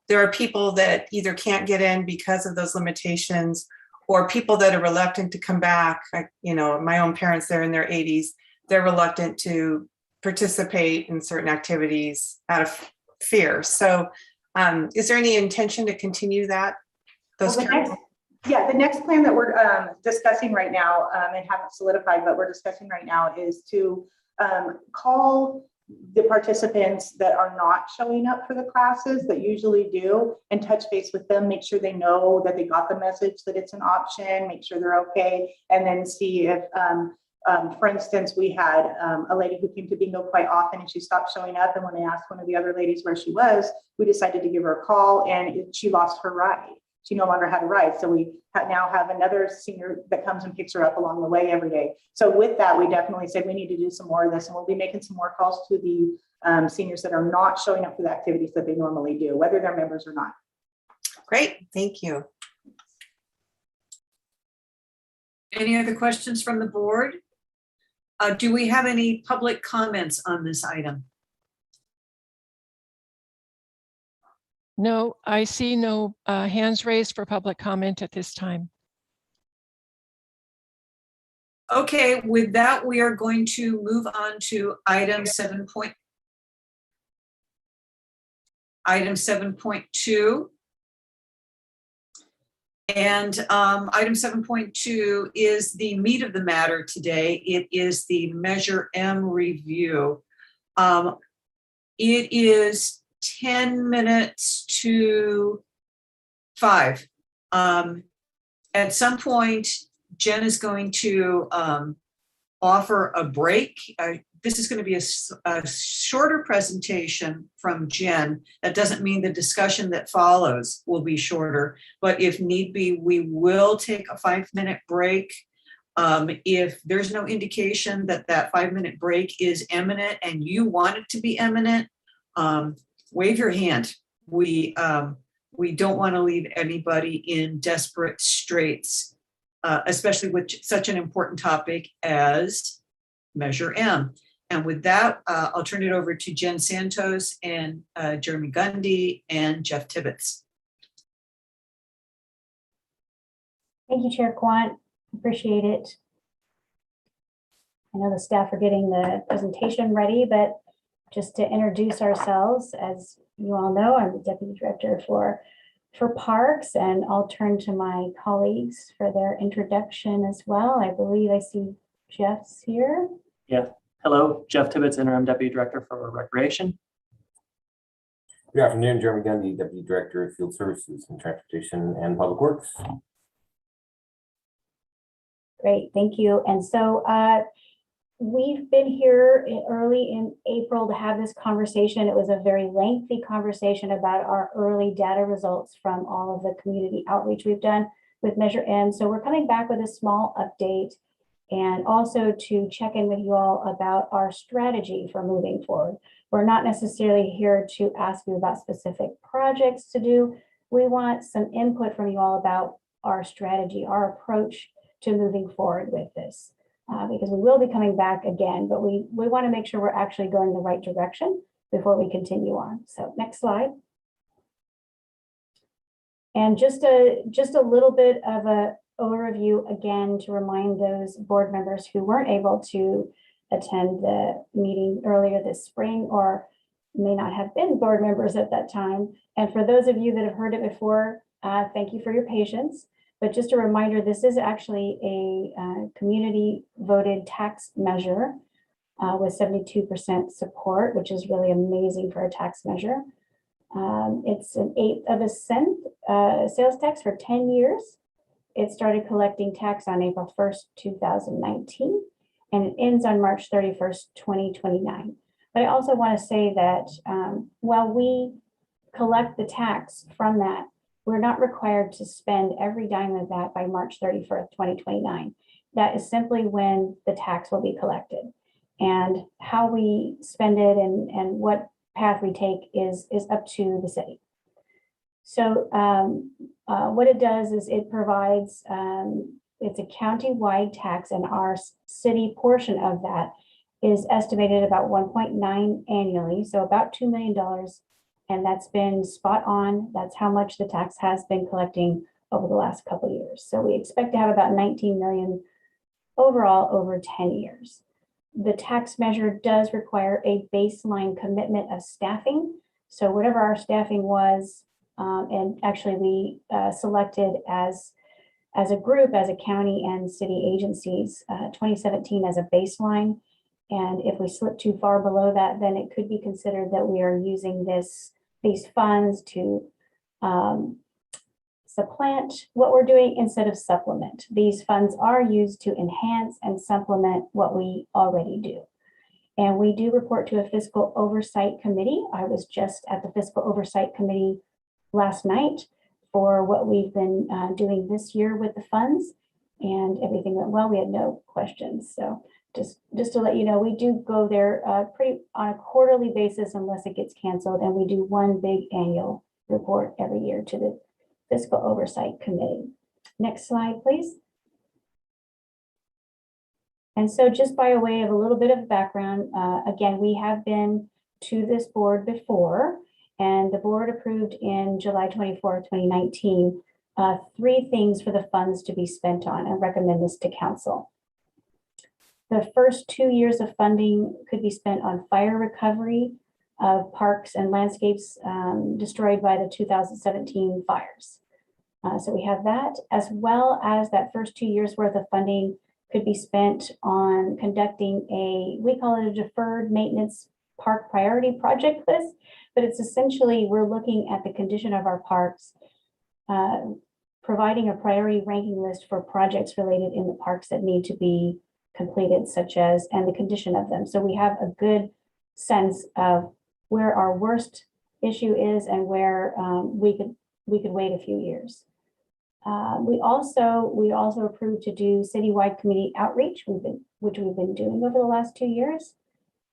Speaker 7: there are people that either can't get in because of those limitations, or people that are reluctant to come back. You know, my own parents, they're in their 80s. They're reluctant to participate in certain activities out of fear. So is there any intention to continue that?
Speaker 6: The next plan that we're discussing right now and haven't solidified, but we're discussing right now is to call the participants that are not showing up for the classes that usually do and touch base with them, make sure they know that they got the message, that it's an option, make sure they're okay, and then see if, for instance, we had a lady who came to bingo quite often and she stopped showing up. And when I asked one of the other ladies where she was, we decided to give her a call and she lost her ride. She no longer had a ride. So we now have another senior that comes and picks her up along the way every day. So with that, we definitely said we need to do some more of this, and we'll be making some more calls to the seniors that are not showing up for the activities that they normally do, whether they're members or not.
Speaker 7: Great, thank you.
Speaker 1: Any other questions from the board? Do we have any public comments on this item?
Speaker 2: No, I see no hands raised for public comment at this time.
Speaker 1: Okay, with that, we are going to move on to item 7.2. And item 7.2 is the meat of the matter today. It is the Measure M review. It is 10 minutes to 5. At some point, Jen is going to offer a break. This is going to be a shorter presentation from Jen. That doesn't mean the discussion that follows will be shorter, but if need be, we will take a 5-minute break. If there's no indication that that 5-minute break is imminent and you want it to be imminent, wave your hand. We don't want to leave anybody in desperate straits, especially with such an important topic as Measure M. And with that, I'll turn it over to Jen Santos and Jeremy Gundy and Jeff Tibbetts.
Speaker 5: Thank you, Chair Quant. Appreciate it. I know the staff are getting the presentation ready, but just to introduce ourselves, as you all know, I'm the Deputy Director for Parks, and I'll turn to my colleagues for their introduction as well. I believe I see Jeff's here.
Speaker 8: Yeah. Hello, Jeff Tibbetts, Interim Deputy Director for Recreation.
Speaker 9: Good afternoon, Jeremy Gundy, Deputy Director of Field Services and Transportation and Public Works.
Speaker 5: Great, thank you. And so we've been here early in April to have this conversation. It was a very lengthy conversation about our early data results from all of the community outreach we've done with Measure M. So we're coming back with a small update and also to check in with you all about our strategy for moving forward. We're not necessarily here to ask you about specific projects to do. We want some input from you all about our strategy, our approach to moving forward with this. Because we will be coming back again, but we want to make sure we're actually going the right direction before we continue on. So next slide. And just a little bit of a overview again to remind those board members who weren't able to attend the meeting earlier this spring or may not have been board members at that time. And for those of you that have heard it before, thank you for your patience. But just a reminder, this is actually a community voted tax measure with 72% support, which is really amazing for a tax measure. It's an 1/8 of a cent sales tax for 10 years. It started collecting tax on April 1st, 2019, and it ends on March 31st, 2029. But I also want to say that while we collect the tax from that, we're not required to spend every dime of that by March 31st, 2029. That is simply when the tax will be collected. And how we spend it and what path we take is up to the city. So what it does is it provides, it's a county-wide tax, and our city portion of that is estimated about 1.9 annually, so about $2 million. And that's been spot on. That's how much the tax has been collecting over the last couple of years. So we expect to have about 19 million overall over 10 years. The tax measure does require a baseline commitment of staffing. So whatever our staffing was, and actually we selected as a group, as a county and city agencies, 2017 as a baseline. And if we slip too far below that, then it could be considered that we are using these funds to supplant what we're doing instead of supplement. These funds are used to enhance and supplement what we already do. And we do report to a fiscal oversight committee. I was just at the fiscal oversight committee last night for what we've been doing this year with the funds, and everything went well. We had no questions. So just to let you know, we do go there pretty on a quarterly basis unless it gets canceled, and we do one big annual report every year to the Fiscal Oversight Committee. Next slide, please. And so just by way of a little bit of background, again, we have been to this board before, and the board approved in July 24, 2019, 3 things for the funds to be spent on, and recommend this to council. The first 2 years of funding could be spent on fire recovery of parks and landscapes destroyed by the 2017 fires. So we have that, as well as that first 2 years worth of funding could be spent on conducting we call it a deferred maintenance park priority project list, but it's essentially, we're looking at the condition of our parks, providing a priority ranking list for projects related in the parks that need to be completed, such as, and the condition of them. So we have a good sense of where our worst issue is and where we could wait a few years. We also approved to do citywide community outreach, which we've been doing over the last 2 years.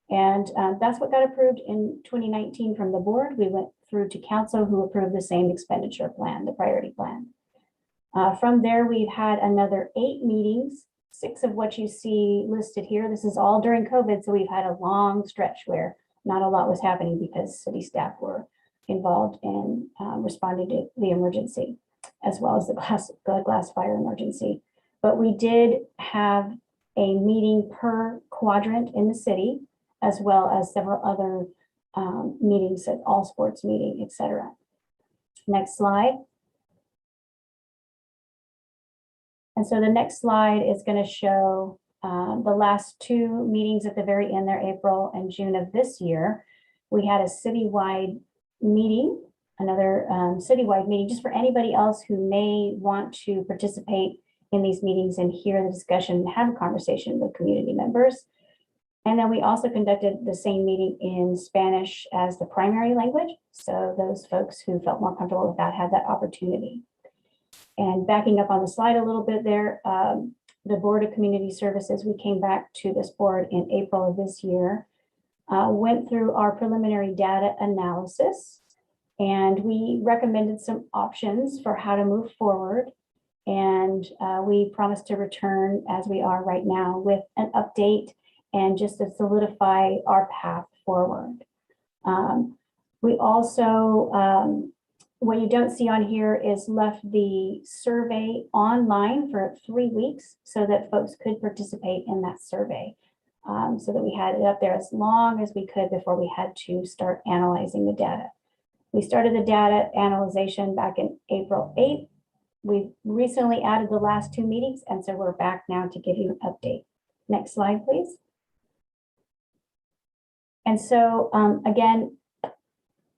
Speaker 5: And that's what got approved in 2019 from the board. We went through to council, who approved the same expenditure plan, the priority plan. From there, we've had another 8 meetings, 6 of what you see listed here. This is all during COVID, so we've had a long stretch where not a lot was happening because city staff were involved in responding to the emergency, as well as the glass fire emergency. But we did have a meeting per quadrant in the city, as well as several other meetings at all sports meeting, etc. Next slide. And so the next slide is going to show the last 2 meetings at the very end there, April and June of this year. We had a citywide meeting, another citywide meeting, just for anybody else who may want to participate in these meetings and hear the discussion and have a conversation with community members. And then we also conducted the same meeting in Spanish as the primary language. So those folks who felt more comfortable with that had that opportunity. And backing up on the slide a little bit there, the Board of Community Services, we came back to this board in April of this year, went through our preliminary data analysis, and we recommended some options for how to move forward. And we promised to return, as we are right now, with an update and just to solidify our path forward. We also, what you don't see on here is left the survey online for 3 weeks so that folks could participate in that survey, so that we had it up there as long as we could before we had to start analyzing the data. We started the data analyzation back in April 8th. We've recently added the last 2 meetings, and so we're back now to give you an update. Next slide, please. And so again,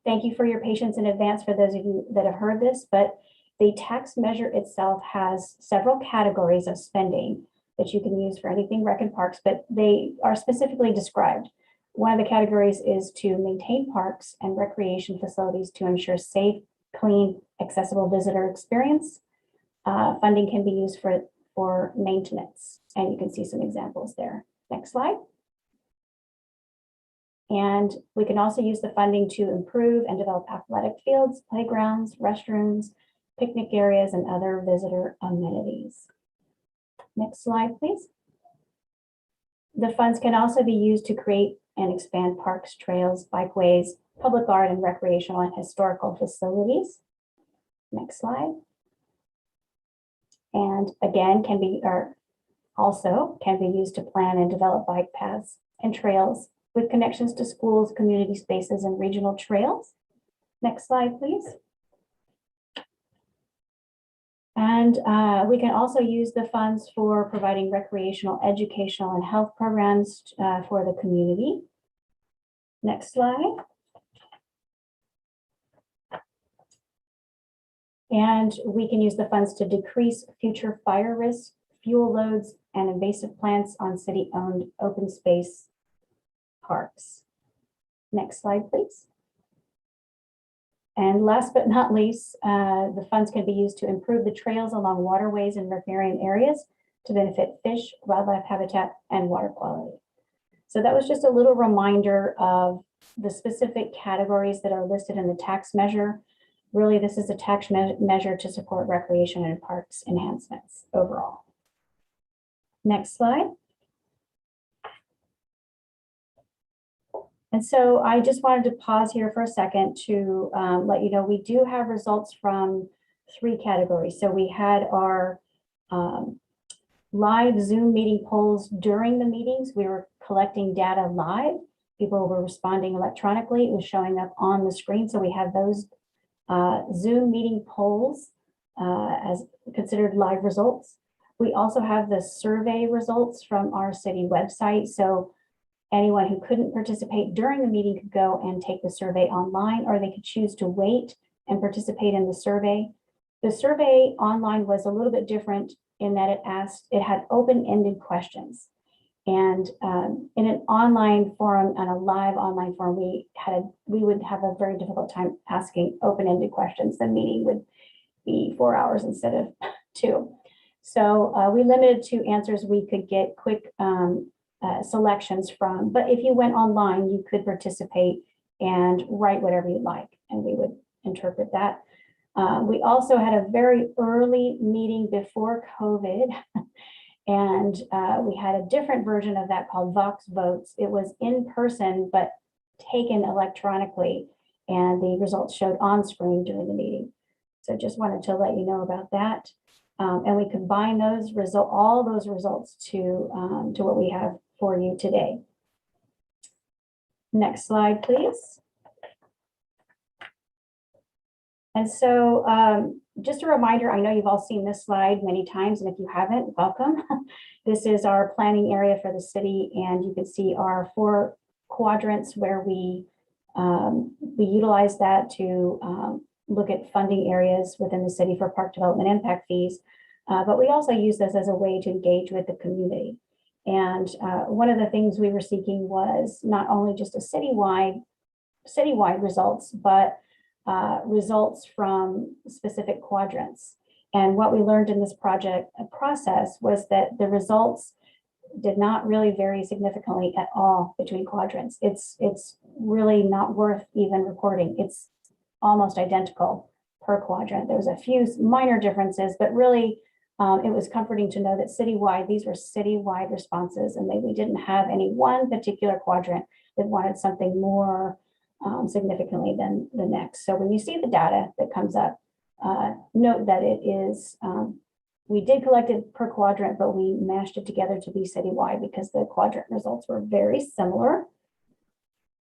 Speaker 5: thank you for your patience in advance for those of you that have heard this, but the tax measure itself has several categories of spending that you can use for anything rec and parks, but they are specifically described. One of the categories is to maintain parks and recreation facilities to ensure safe, clean, accessible visitor experience. Funding can be used for maintenance, and you can see some examples there. Next slide. And we can also use the funding to improve and develop athletic fields, playgrounds, restrooms, picnic areas, and other visitor amenities. Next slide, please. The funds can also be used to create and expand parks, trails, bikeways, public art, and recreational and historical facilities. Next slide. And again, also can be used to plan and develop bike paths and trails with connections to schools, community spaces, and regional trails. Next slide, please. And we can also use the funds for providing recreational, educational, and health programs for the community. Next slide. And we can use the funds to decrease future fire risk, fuel loads, and invasive plants on city-owned open space parks. Next slide, please. And last but not least, the funds can be used to improve the trails along waterways and riparian areas to benefit fish, wildlife habitat, and water quality. So that was just a little reminder of the specific categories that are listed in the tax measure. Really, this is a tax measure to support recreation and parks enhancements overall. Next slide. And so I just wanted to pause here for a second to let you know we do have results from 3 categories. So we had our live Zoom meeting polls during the meetings. We were collecting data live. People were responding electronically. It was showing up on the screen. So we have those Zoom meeting polls as considered live results. We also have the survey results from our city website. So anyone who couldn't participate during the meeting could go and take the survey online, or they could choose to wait and participate in the survey. The survey online was a little bit different in that it had open-ended questions. And in an online forum, on a live online forum, we would have a very difficult time asking open-ended questions. The meeting would be 4 hours instead of 2. So we limited to answers we could get quick selections from, but if you went online, you could participate and write whatever you like, and we would interpret that. We also had a very early meeting before COVID, and we had a different version of that called Vox Votes. It was in person, but taken electronically, and the results showed on screen during the meeting. So just wanted to let you know about that. And we combine those all those results to what we have for you today. Next slide, please. And so just a reminder, I know you've all seen this slide many times, and if you haven't, welcome. This is our planning area for the city, and you can see our 4 quadrants where we utilize that to look at funding areas within the city for park development impact fees. But we also use this as a way to engage with the community. And one of the things we were seeking was not only just a citywide results, but results from specific quadrants. And what we learned in this process was that the results did not really vary significantly at all between quadrants. It's really not worth even reporting. It's almost identical per quadrant. There was a few minor differences, but really it was comforting to know that these were citywide responses, and we didn't have any one particular quadrant that wanted something more significantly than the next. So when you see the data that comes up, note that it is, we did collect it per quadrant, but we mashed it together to be citywide because the quadrant results were very similar.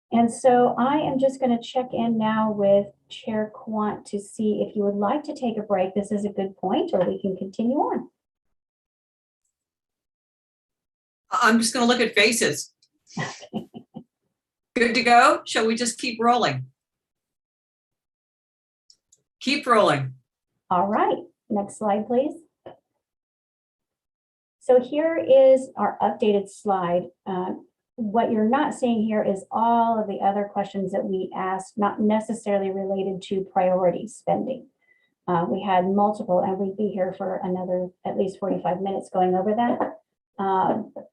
Speaker 5: And so I am just going to check in now with Chair Quant to see if you would like to take a break. This is a good point, or we can continue on.
Speaker 1: I'm just going to look at faces. Good to go? Shall we just keep rolling? Keep rolling.
Speaker 5: All right, next slide, please. So here is our updated slide. What you're not seeing here is all of the other questions that we asked, not necessarily related to priority spending. We had multiple, and we'd be here for another at least 45 minutes going over that.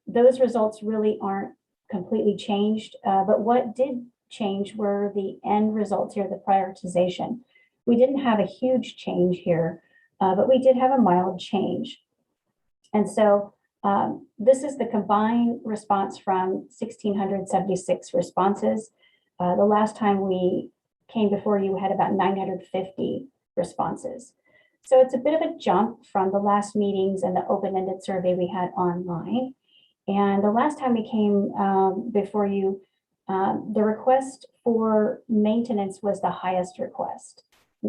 Speaker 5: Those results really aren't completely changed, but what did change were the end results here, the prioritization. We didn't have a huge change here, but we did have a mild change. And so this is the combined response from 1,676 responses. The last time we came before you had about 950 responses. So it's a bit of a jump from the last meetings and the open-ended survey we had online. And the last time we came before you, the request for maintenance was the highest request.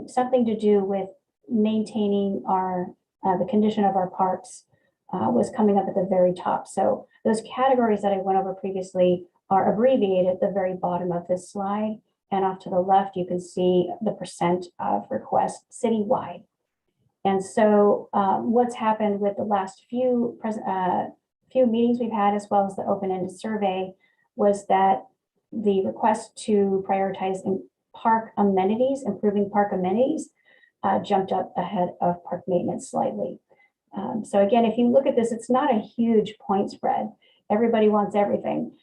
Speaker 5: Something to do with maintaining our the condition of our parks was coming up at the very top. So those categories that I went over previously are abbreviated at the very bottom of this slide. And off to the left, you can see the percent of requests citywide. And so what's happened with the last few meetings we've had, as well as the open-ended survey, was that the request to prioritize park amenities, improving park amenities, jumped up ahead of park maintenance slightly. So again, if you look at this, it's not a huge point spread. Everybody wants everything.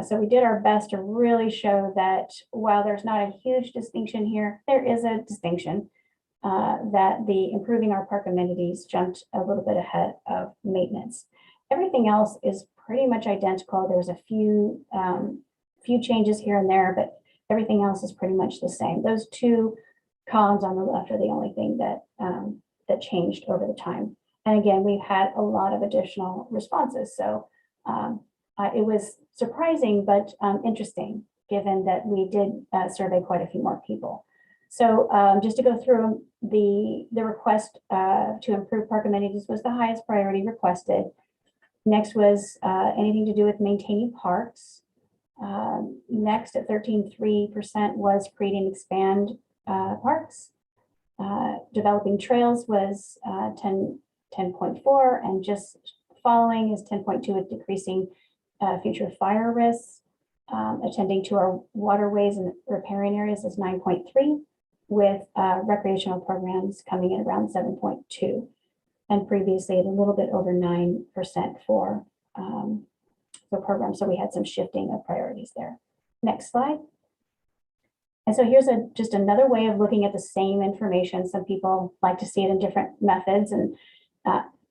Speaker 5: So we did our best to really show that while there's not a huge distinction here, there is a distinction that the improving our park amenities jumped a little bit ahead of maintenance. Everything else is pretty much identical. There's a few changes here and there, but everything else is pretty much the same. Those two columns on the left are the only thing that that changed over the time. And again, we've had a lot of additional responses. So it was surprising, but interesting, given that we did survey quite a few more people. So just to go through the request to improve park amenities was the highest priority requested. Next was anything to do with maintaining parks. Next at 13.3% was create and expand parks. Developing trails was 10.4, and just following is 10.2 with decreasing future fire risks. Attending to our waterways and riparian areas is 9.3, with recreational programs coming in around 7.2. And previously at a little bit over 9% for programs. So we had some shifting of priorities there. Next slide. And so here's just another way of looking at the same information. Some people like to see it in different methods. And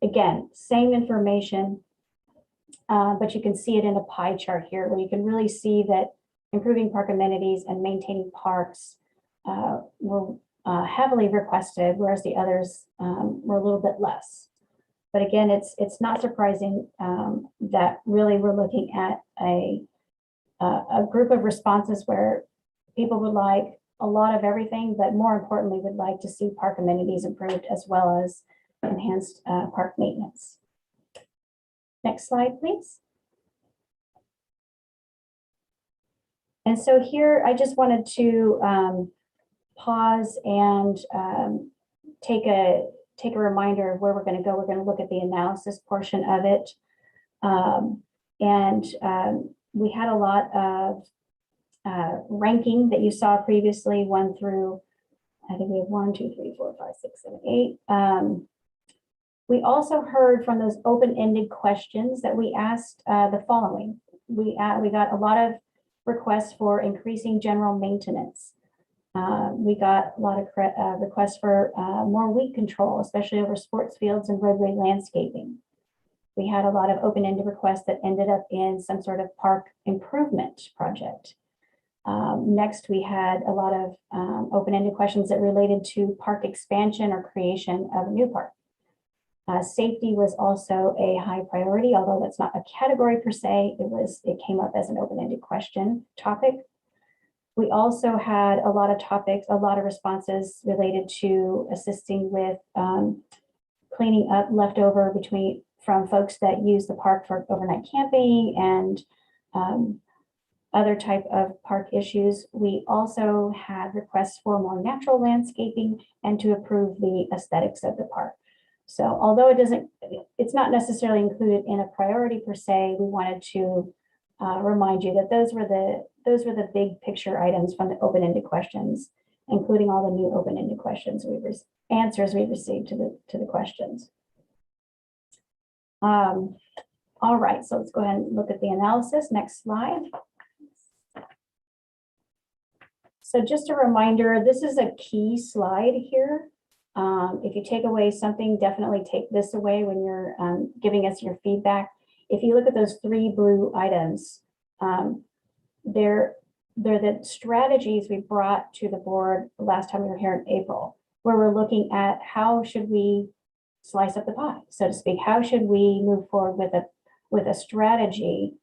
Speaker 5: again, same information, but you can see it in a pie chart here where you can really see that improving park amenities and maintaining parks were heavily requested, whereas the others were a little bit less. But again, it's not surprising that really we're looking at a group of responses where people would like a lot of everything, but more importantly, would like to see park amenities improved as well as enhanced park maintenance. Next slide, please. And so here, I just wanted to pause and take a reminder of where we're going to go. We're going to look at the analysis portion of it. We had a lot of ranking that you saw previously, 1 through, I think we have 1, 2, 3, 4, 5, 6, 7, 8. We also heard from those open-ended questions that we asked the following. We got a lot of requests for increasing general maintenance. We got a lot of requests for more weed control, especially over sports fields and roadway landscaping. We had a lot of open-ended requests that ended up in some sort of park improvement project. Next, we had a lot of open-ended questions that related to park expansion or creation of a new park. Safety was also a high priority, although that's not a category per se. It came up as an open-ended question topic. We also had a lot of topics, a lot of responses related to assisting with cleaning up leftover from folks that use the park for overnight camping and other type of park issues. We also had requests for more natural landscaping and to approve the aesthetics of the park. So although it's not necessarily included in a priority per se, we wanted to remind you that those were the big picture items from the open-ended questions, including all the new open-ended questions answers we received to the questions. All right, so let's go ahead and look at the analysis. Next slide. So just a reminder, this is a key slide here. If you take away something, definitely take this away when you're giving us your feedback. If you look at those 3 blue items, they're the strategies we brought to the board the last time we were here in April, where we're looking at how should we slice up the pie, so to speak. How should we move forward with a strategy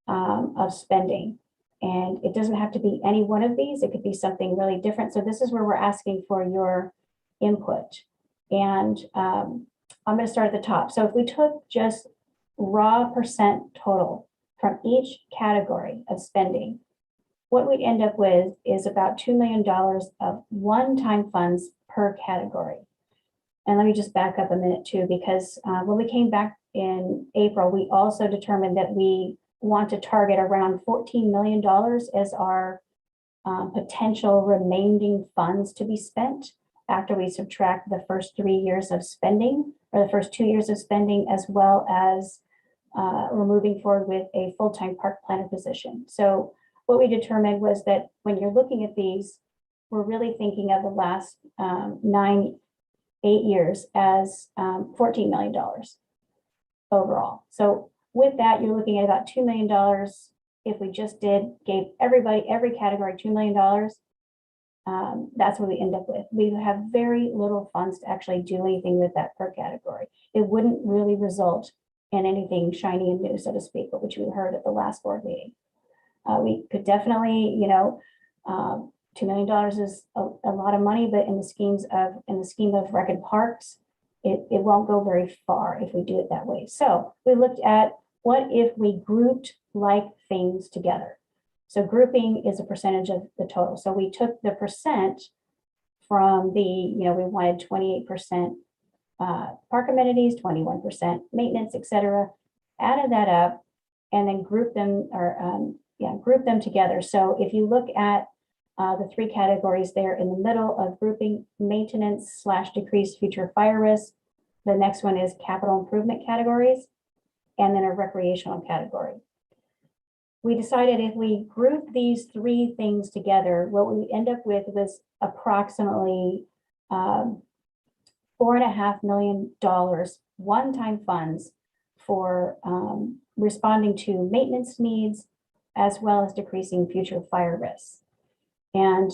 Speaker 5: of spending? And it doesn't have to be any one of these. It could be something really different. So this is where we're asking for your input. And I'm going to start at the top. So if we took just raw percent total from each category of spending, what we'd end up with is about $2 million of one-time funds per category. And let me just back up a minute too, because when we came back in April, we also determined that we want to target around $14 million as our potential remaining funds to be spent after we subtract the first 3 years of spending, or the first 2 years of spending, as well as we're moving forward with a full-time park planner position. So what we determined was that when you're looking at these, we're really thinking of the last 8 years as $14 million overall. So with that, you're looking at about $2 million. If we just gave everybody, every category $2 million, that's what we end up with. We have very little funds to actually do anything with that per category. It wouldn't really result in anything shiny and new, so to speak, which we heard at the last board meeting. We could definitely, $2 million is a lot of money, but in the scheme of rec and parks, it won't go very far if we do it that way. So we looked at what if we grouped like things together. So grouping is a percentage of the total. So we took the percent from we wanted 28% park amenities, 21% maintenance, etc. Added that up and then group them together. So if you look at the 3 categories there in the middle of grouping, maintenance / decreased future fire risk. The next one is capital improvement categories, and then a recreational category. We decided if we group these 3 things together, what we end up with was approximately $4.5 million one-time funds for responding to maintenance needs, as well as decreasing future fire risks. And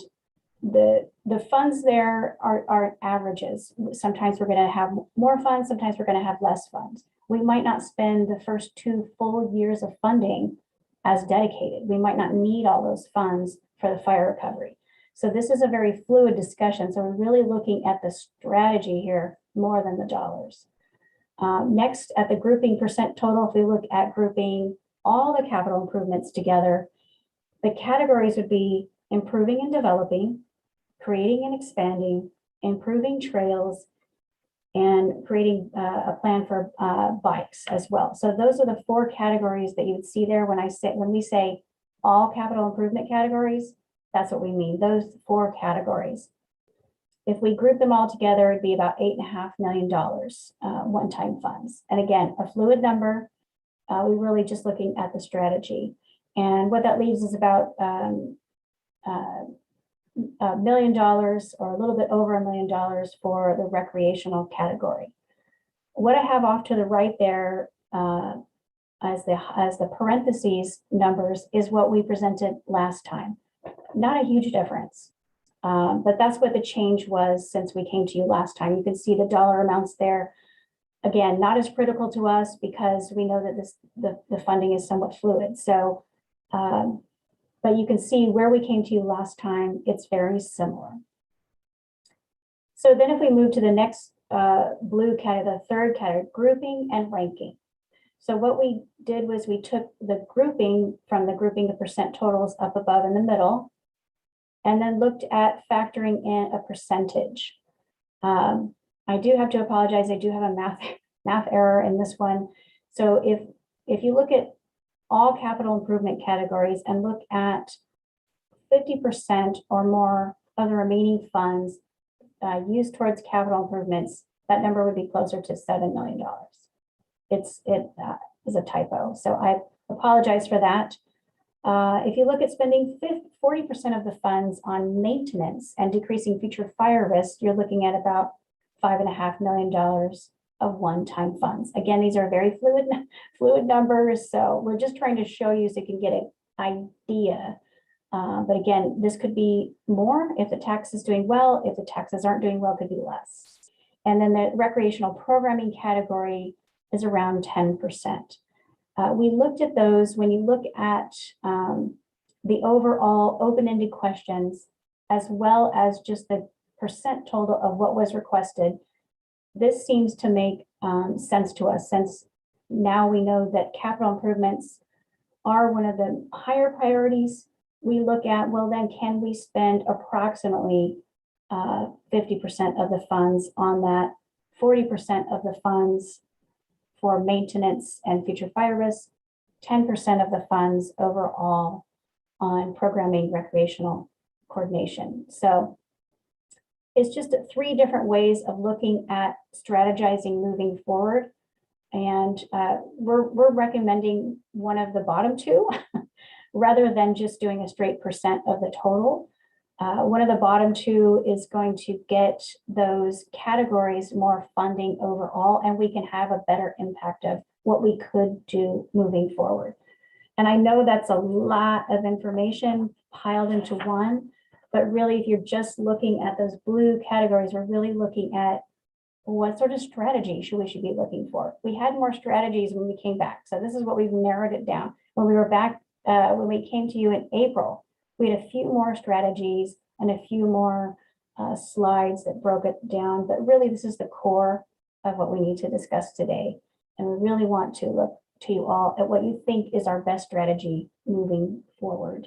Speaker 5: the funds there are averages. Sometimes we're going to have more funds, sometimes we're going to have less funds. We might not spend the first 2 full years of funding as dedicated. We might not need all those funds for the fire recovery. So this is a very fluid discussion. So we're really looking at the strategy here more than the dollars. Next, at the grouping percent total, if we look at grouping all the capital improvements together, the categories would be improving and developing, creating and expanding, improving trails, and creating a plan for bikes as well. So those are the 4 categories that you would see there when we say all capital improvement categories, that's what we mean, those 4 categories. If we group them all together, it'd be about $8.5 million one-time funds. And again, a fluid number. We're really just looking at the strategy. And what that leaves is about $1 million or a little bit over $1 million for the recreational category. What I have off to the right there as the parentheses numbers is what we presented last time. Not a huge difference, but that's what the change was since we came to you last time. You can see the dollar amounts there. Again, not as critical to us because we know that the funding is somewhat fluid. So, but you can see where we came to you last time, it's very similar. So then if we move to the next blue category, the third category, grouping and ranking. So what we did was we took the grouping from the grouping of percent totals up above in the middle, and then looked at factoring in a percentage. I do have to apologize. I do have a math error in this one. So if you look at all capital improvement categories and look at 50% or more of the remaining funds used towards capital improvements, that number would be closer to $7 million. It is a typo, so I apologize for that. If you look at spending 40% of the funds on maintenance and decreasing future fire risk, you're looking at about $5.5 million of one-time funds. Again, these are very fluid numbers, so we're just trying to show you so you can get an idea. But again, this could be more if the tax is doing well. If the taxes aren't doing well, it could be less. And then the recreational programming category is around 10%. We looked at those. When you look at the overall open-ended questions, as well as just the percent total of what was requested, this seems to make sense to us, since now we know that capital improvements are one of the higher priorities. We look at, well, then can we spend approximately 50% of the funds on that, 40% of the funds for maintenance and future fire risk, 10% of the funds overall on programming recreational coordination. So it's just 3 different ways of looking at strategizing moving forward. And we're recommending one of the bottom 2 rather than just doing a straight percent of the total. One of the bottom 2 is going to get those categories more funding overall, and we can have a better impact of what we could do moving forward. And I know that's a lot of information piled into one, but really, if you're just looking at those blue categories, we're really looking at what sort of strategy should we be looking for. We had more strategies when we came back. So this is what we've narrowed it down. When we were back, when we came to you in April, we had a few more strategies and a few more slides that broke it down. But really, this is the core of what we need to discuss today. And we really want to look to you all at what you think is our best strategy moving forward.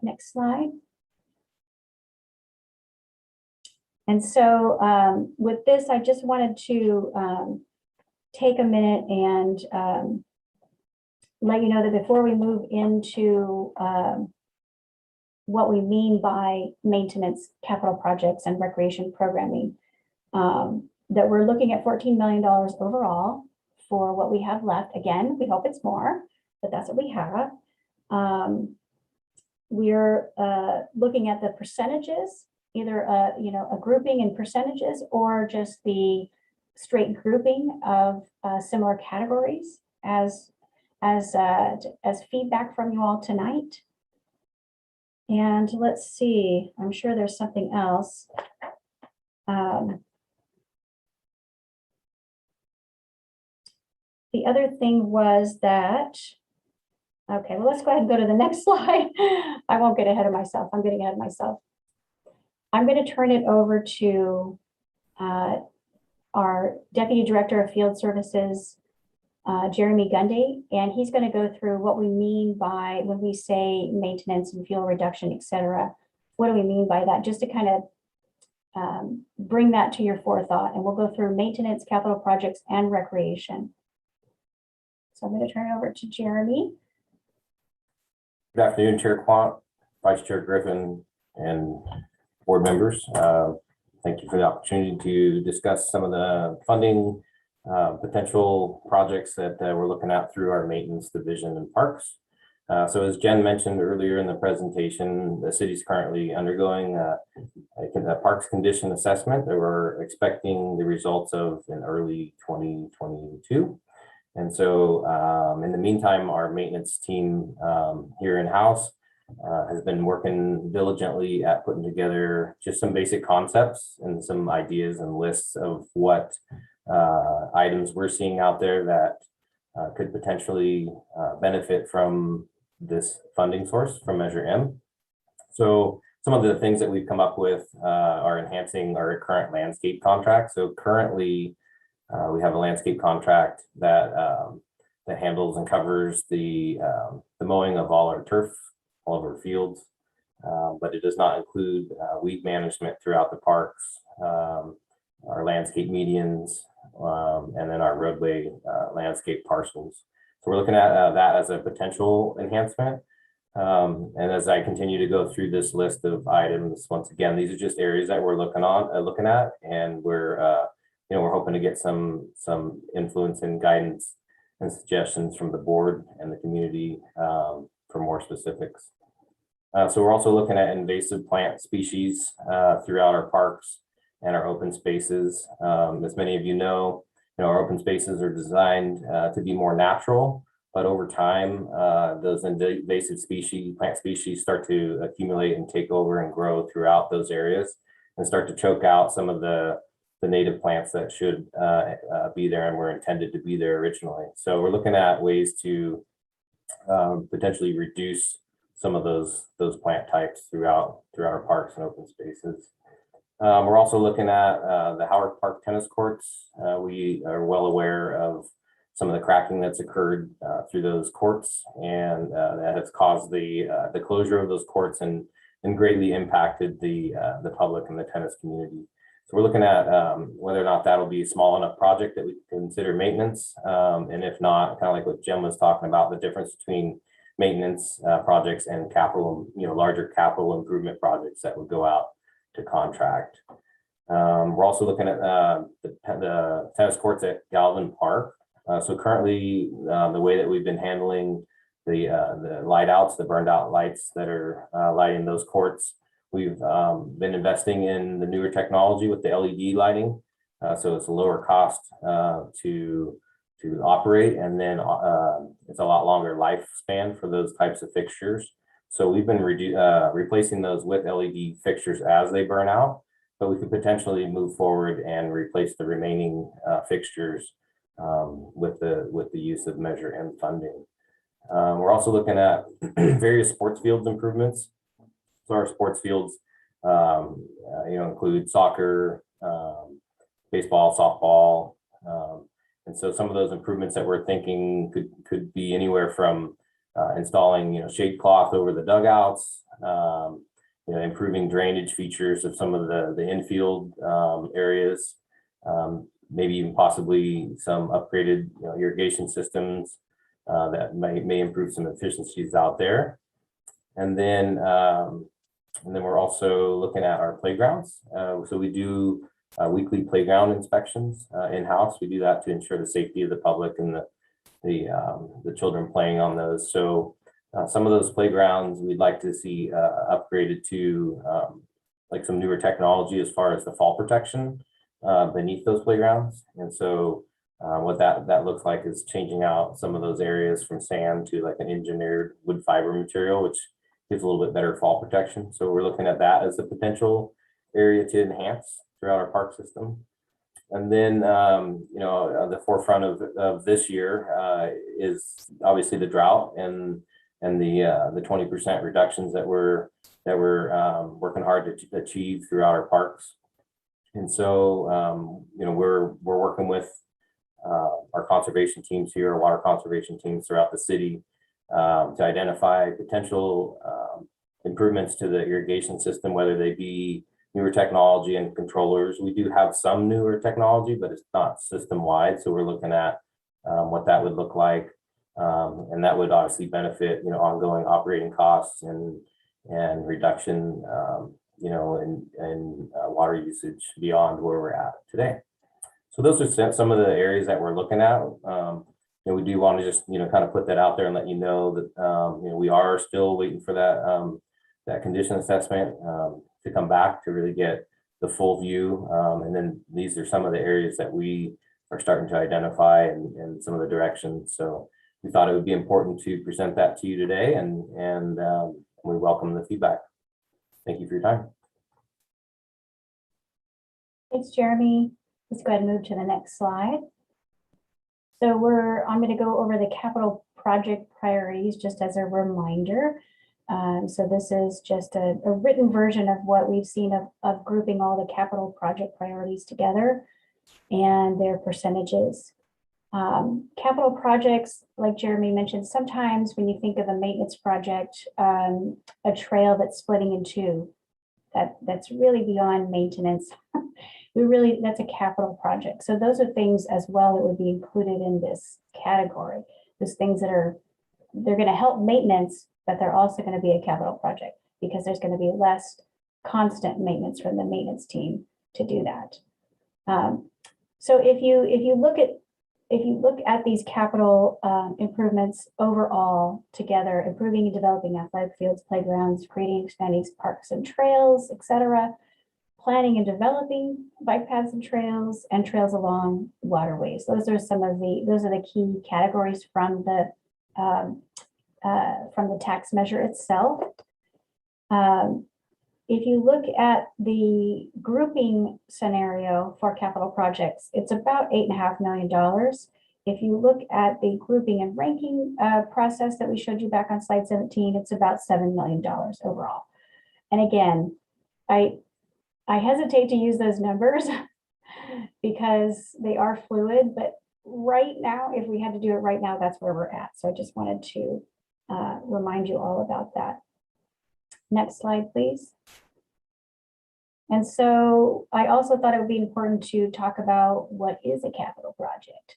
Speaker 5: Next slide. And so with this, I just wanted to take a minute and let you know that before we move into what we mean by maintenance, capital projects, and recreation programming, that we're looking at $14 million overall for what we have left. Again, we hope it's more, but that's what we have. We're looking at the percentages, either a grouping in percentages or just the straight grouping of similar categories as feedback from you all tonight. And let's see, I'm sure there's something else. The other thing was that, okay, well, let's go ahead and go to the next slide. I won't get ahead of myself. I'm getting ahead of myself. I'm going to turn it over to our Deputy Director of Field Services, Jeremy Gunday, and he's going to go through what we mean by when we say maintenance and fuel reduction, et cetera. What do we mean by that? Just to kind of bring that to your forethought, and we'll go through maintenance, capital projects, and recreation. So I'm going to turn it over to Jeremy.
Speaker 9: Good afternoon, Chair Quant, Vice Chair Griffin, and board members. Thank you for the opportunity to discuss some of the funding potential projects that we're looking at through our maintenance division and parks. So as Jen mentioned earlier in the presentation, the city's currently undergoing a parks condition assessment that we're expecting the results of in early 2022. And so in the meantime, our maintenance team here in-house has been working diligently at putting together just some basic concepts and some ideas and lists of what items we're seeing out there that could potentially benefit from this funding source from Measure M. So some of the things that we've come up with are enhancing our current landscape contract. So currently we have a landscape contract that that handles and covers the mowing of all our turf, all of our fields, but it does not include weed management throughout the parks, our landscape medians, and then our roadway landscape parcels. So we're looking at that as a potential enhancement. And as I continue to go through this list of items, once again, these are just areas that we're looking at, and we're we're hoping to get some influence and guidance and suggestions from the board and the community for more specifics. So we're also looking at invasive plant species throughout our parks and our open spaces. As many of you know, our open spaces are designed to be more natural, but over time, those invasive plant species start to accumulate and take over and grow throughout those areas and start to choke out some of the native plants that should be there and were intended to be there originally. So we're looking at ways to potentially reduce some of those plant types throughout our parks and open spaces. We're also looking at the Howard Park tennis courts. We are well aware of some of the cracking that's occurred through those courts, and that has caused the closure of those courts and greatly impacted the public and the tennis community. So we're looking at whether or not that'll be a small enough project that we consider maintenance, and if not, kind of like what Jim was talking about, the difference between maintenance projects and capital, larger capital improvement projects that would go out to contract. We're also looking at the tennis courts at Galvin Park. So currently, the way that we've been handling the light outs, the burned out lights that are lighting those courts, we've been investing in the newer technology with the LED lighting. So it's a lower cost to operate, and then it's a lot longer lifespan for those types of fixtures. So we've been replacing those with LED fixtures as they burn out, but we could potentially move forward and replace the remaining fixtures with the use of Measure M funding. We're also looking at various sports fields improvements. So our sports fields, include soccer, baseball, softball, and so some of those improvements that we're thinking could be anywhere from installing, shade cloth over the dugouts, improving drainage features of some of the infield areas, maybe even possibly some upgraded irrigation systems that may improve some efficiencies out there. And then we're also looking at our playgrounds. So we do weekly playground inspections in-house. We do that to ensure the safety of the public and the children playing on those. So some of those playgrounds we'd like to see upgraded to like some newer technology as far as the fall protection beneath those playgrounds. And so what that looks like is changing out some of those areas from sand to like an engineered wood fiber material, which gives a little bit better fall protection. So we're looking at that as a potential area to enhance throughout our park system. And then, the forefront of this year is obviously the drought and the 20% reductions that we're working hard to achieve throughout our parks. And so, we're working with our conservation teams here, our water conservation teams throughout the city to identify potential improvements to the irrigation system, whether they be newer technology and controllers. We do have some newer technology, but it's not system-wide. So we're looking at what that would look like. And that would obviously benefit, ongoing operating costs and reduction, in water usage beyond where we're at today. So those are some of the areas that we're looking at. We do want to just, kind of put that out there and let you know that, we are still waiting for that condition assessment to come back to really get the full view. And then these are some of the areas that we are starting to identify and some of the directions. So we thought it would be important to present that to you today, and we welcome the feedback. Thank you for your time.
Speaker 5: Thanks, Jeremy. Let's go ahead and move to the next slide. So I'm going to go over the capital project priorities just as a reminder. So this is just a written version of what we've seen of grouping all the capital project priorities together and their percentages. Capital projects, like Jeremy mentioned, sometimes when you think of a maintenance project, a trail that's splitting in two, that's really beyond maintenance. That's a capital project. So those are things as well that would be included in this category. Those things they're going to help maintenance, but they're also going to be a capital project because there's going to be less constant maintenance from the maintenance team to do that. So if you look at these capital improvements overall together, improving and developing athletic fields, playgrounds, creating and expanding parks and trails, etc., planning and developing bike paths and trails along waterways. Those are the key categories from the tax measure itself. If you look at the grouping scenario for capital projects, it's about $8.5 million. If you look at the grouping and ranking process that we showed you back on slide 17, it's about $7 million overall. And again, I hesitate to use those numbers because they are fluid, but right now, if we had to do it right now, that's where we're at. So I just wanted to remind you all about that. Next slide, please. And so I also thought it would be important to talk about what is a capital project.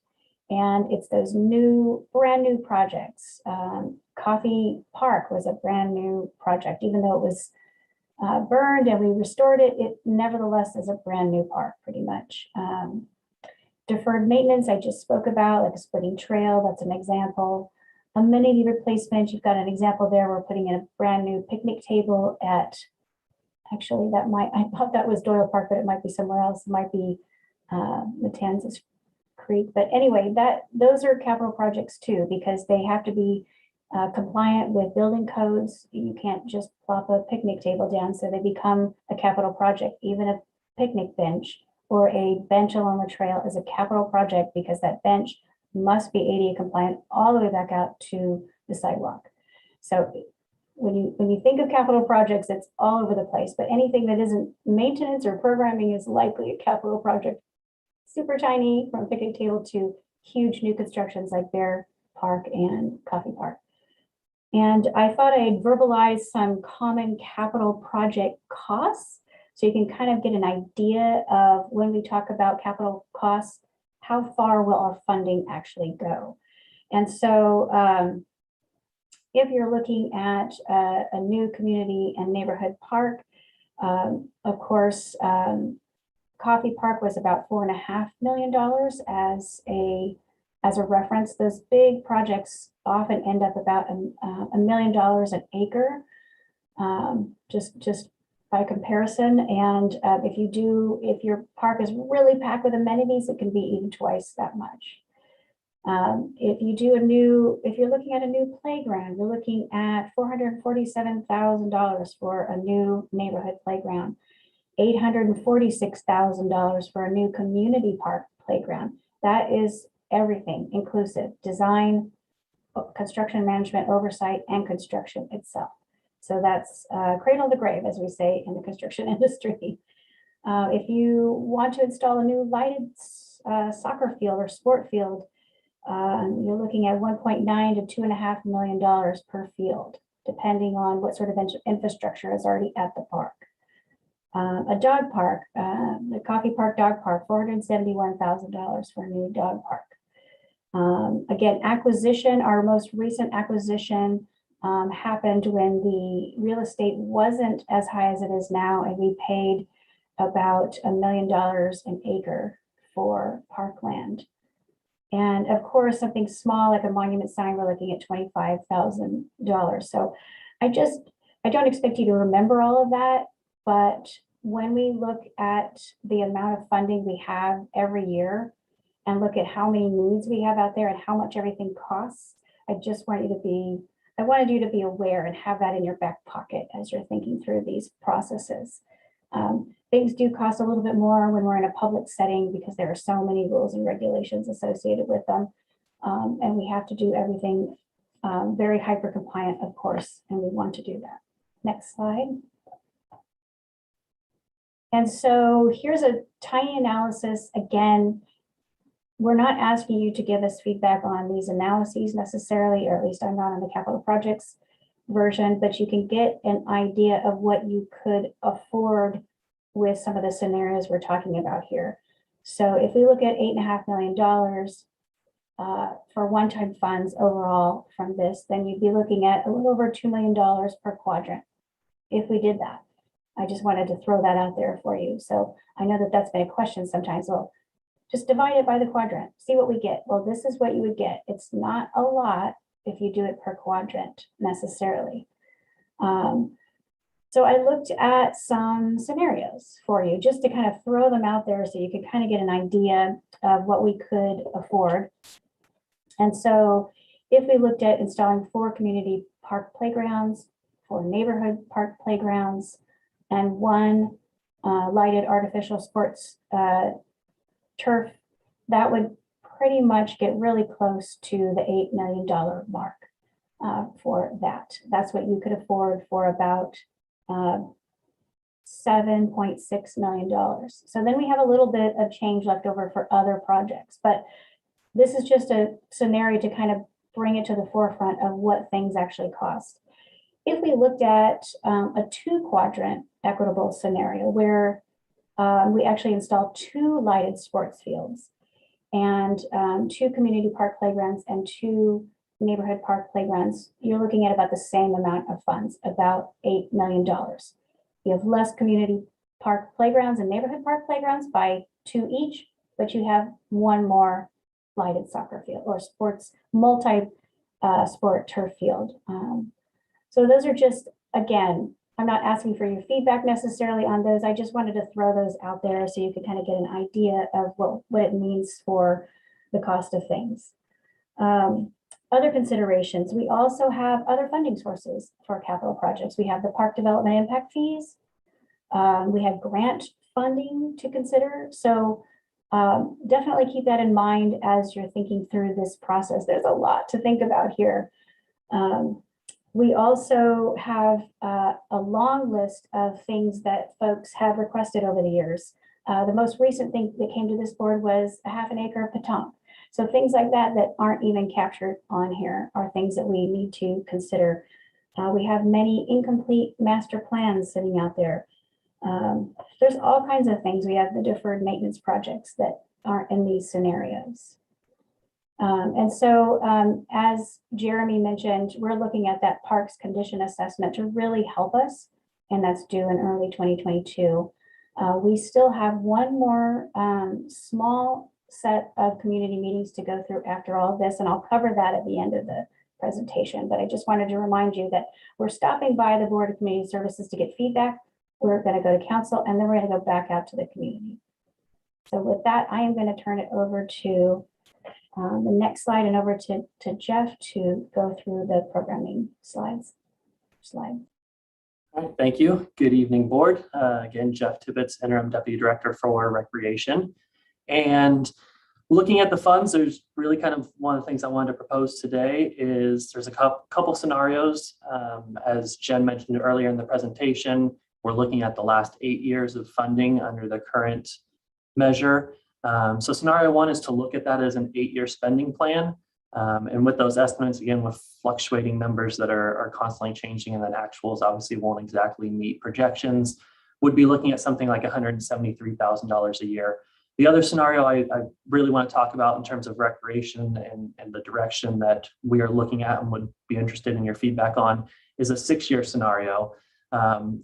Speaker 5: And it's those brand new projects. Coffee Park was a brand new project, even though it was burned and we restored it, it nevertheless is a brand new park pretty much. Deferred maintenance, I just spoke about, like a splitting trail, that's an example. Amenity replacement, you've got an example there. We're putting in a brand new picnic table at, actually I thought that was Doyle Park, but it might be somewhere else. It might be Matanzas Creek. But anyway, those are capital projects too, because they have to be compliant with building codes. You can't just plop a picnic table down, so they become a capital project. Even a picnic bench or a bench along the trail is a capital project because that bench must be ADA compliant all the way back out to the sidewalk. So when you think of capital projects, it's all over the place, but anything that isn't maintenance or programming is likely a capital project. Super tiny, from picnic table to huge new constructions like Bear Park and Coffee Park. And I thought I'd verbalize some common capital project costs so you can kind of get an idea of when we talk about capital costs, how far will our funding actually go? And so if you're looking at a new community and neighborhood park, of course, Coffee Park was about $4.5 million as a reference. Those big projects often end up about $1 million an acre, just by comparison. And if your park is really packed with amenities, it can be even twice that much. If you're looking at a new playground, you're looking at $447,000 for a new neighborhood playground, $846,000 for a new community park playground. That is everything inclusive: design, construction management, oversight, and construction itself. So that's cradle to grave, as we say in the construction industry. If you want to install a new lighted soccer field or sport field, you're looking at $1.9 to $2.5 million per field, depending on what sort of infrastructure is already at the park. A dog park, the Coffee Park Dog Park, $471,000 for a new dog park. Again, acquisition, our most recent acquisition happened when the real estate wasn't as high as it is now, and we paid about $1 million an acre for parkland. And of course, something small like a monument sign, we're looking at $25,000. So I don't expect you to remember all of that, but when we look at the amount of funding we have every year and look at how many needs we have out there and how much everything costs, I wanted you to be aware and have that in your back pocket as you're thinking through these processes. Things do cost a little bit more when we're in a public setting because there are so many rules and regulations associated with them. And we have to do everything very hyper compliant, of course, and we want to do that. Next slide. And so here's a tiny analysis. Again, We're not asking you to give us feedback on these analyses necessarily, or at least I'm not on the capital projects version, but you can get an idea of what you could afford with some of the scenarios we're talking about here. So if we look at $8.5 million for one-time funds overall from this, then you'd be looking at a little over $2 million per quadrant if we did that. I just wanted to throw that out there for you. So I know that that's been a question sometimes. Well, just divide it by the quadrant, see what we get. Well, this is what you would get. It's not a lot if you do it per quadrant necessarily. So I looked at some scenarios for you just to kind of throw them out there so you could kind of get an idea of what we could afford. And so if we looked at installing 4 community park playgrounds, 4 neighborhood park playgrounds, and 1 lighted artificial sports turf, that would pretty much get really close to the $8 million mark for that. That's what you could afford for about $7.6 million. So then we have a little bit of change left over for other projects, but this is just a scenario to kind of bring it to the forefront of what things actually cost. If we looked at a 2-quadrant equitable scenario where we actually installed 2 lighted sports fields and 2 community park playgrounds and 2 neighborhood park playgrounds, you're looking at about the same amount of funds, about $8 million. You have less community park playgrounds and neighborhood park playgrounds by 2 each, but you have 1 more lighted soccer field or sports multi-sport turf field. So those are just, again, I'm not asking for your feedback necessarily on those. I just wanted to throw those out there so you could kind of get an idea of what it means for the cost of things. Other considerations, we also have other funding sources for capital projects. We have the park development impact fees. We have grant funding to consider. So definitely keep that in mind as you're thinking through this process. There's a lot to think about here. We also have a long list of things that folks have requested over the years. The most recent thing that came to this board was a ½ acre of petanque. So things like that that aren't even captured on here are things that we need to consider. We have many incomplete master plans sitting out there. There's all kinds of things. We have the deferred maintenance projects that aren't in these scenarios. And so as Jeremy mentioned, we're looking at that parks condition assessment to really help us, and that's due in early 2022. We still have 1 more small set of community meetings to go through after all of this, and I'll cover that at the end of the presentation. But I just wanted to remind you that we're stopping by the Board of Community Services to get feedback. We're going to go to council, and then we're going to go back out to the community. So with that, I am going to turn it over to the next slide and over to Jeff to go through the programming slides.
Speaker 8: All right, thank you. Good evening, board. Again, Jeff Tibbetts, Interim Deputy Director for Recreation. And looking at the funds, there's really kind of one of the things I wanted to propose today is there's a couple scenarios. As Jen mentioned earlier in the presentation, we're looking at the last 8 years of funding under the current measure. So scenario 1 is to look at that as an 8-year spending plan. And with those estimates, again, with fluctuating numbers that are constantly changing, and then actuals obviously won't exactly meet projections, would be looking at something like $173,000 a year. The other scenario I really want to talk about in terms of recreation and the direction that we are looking at and would be interested in your feedback on is a 6-year scenario,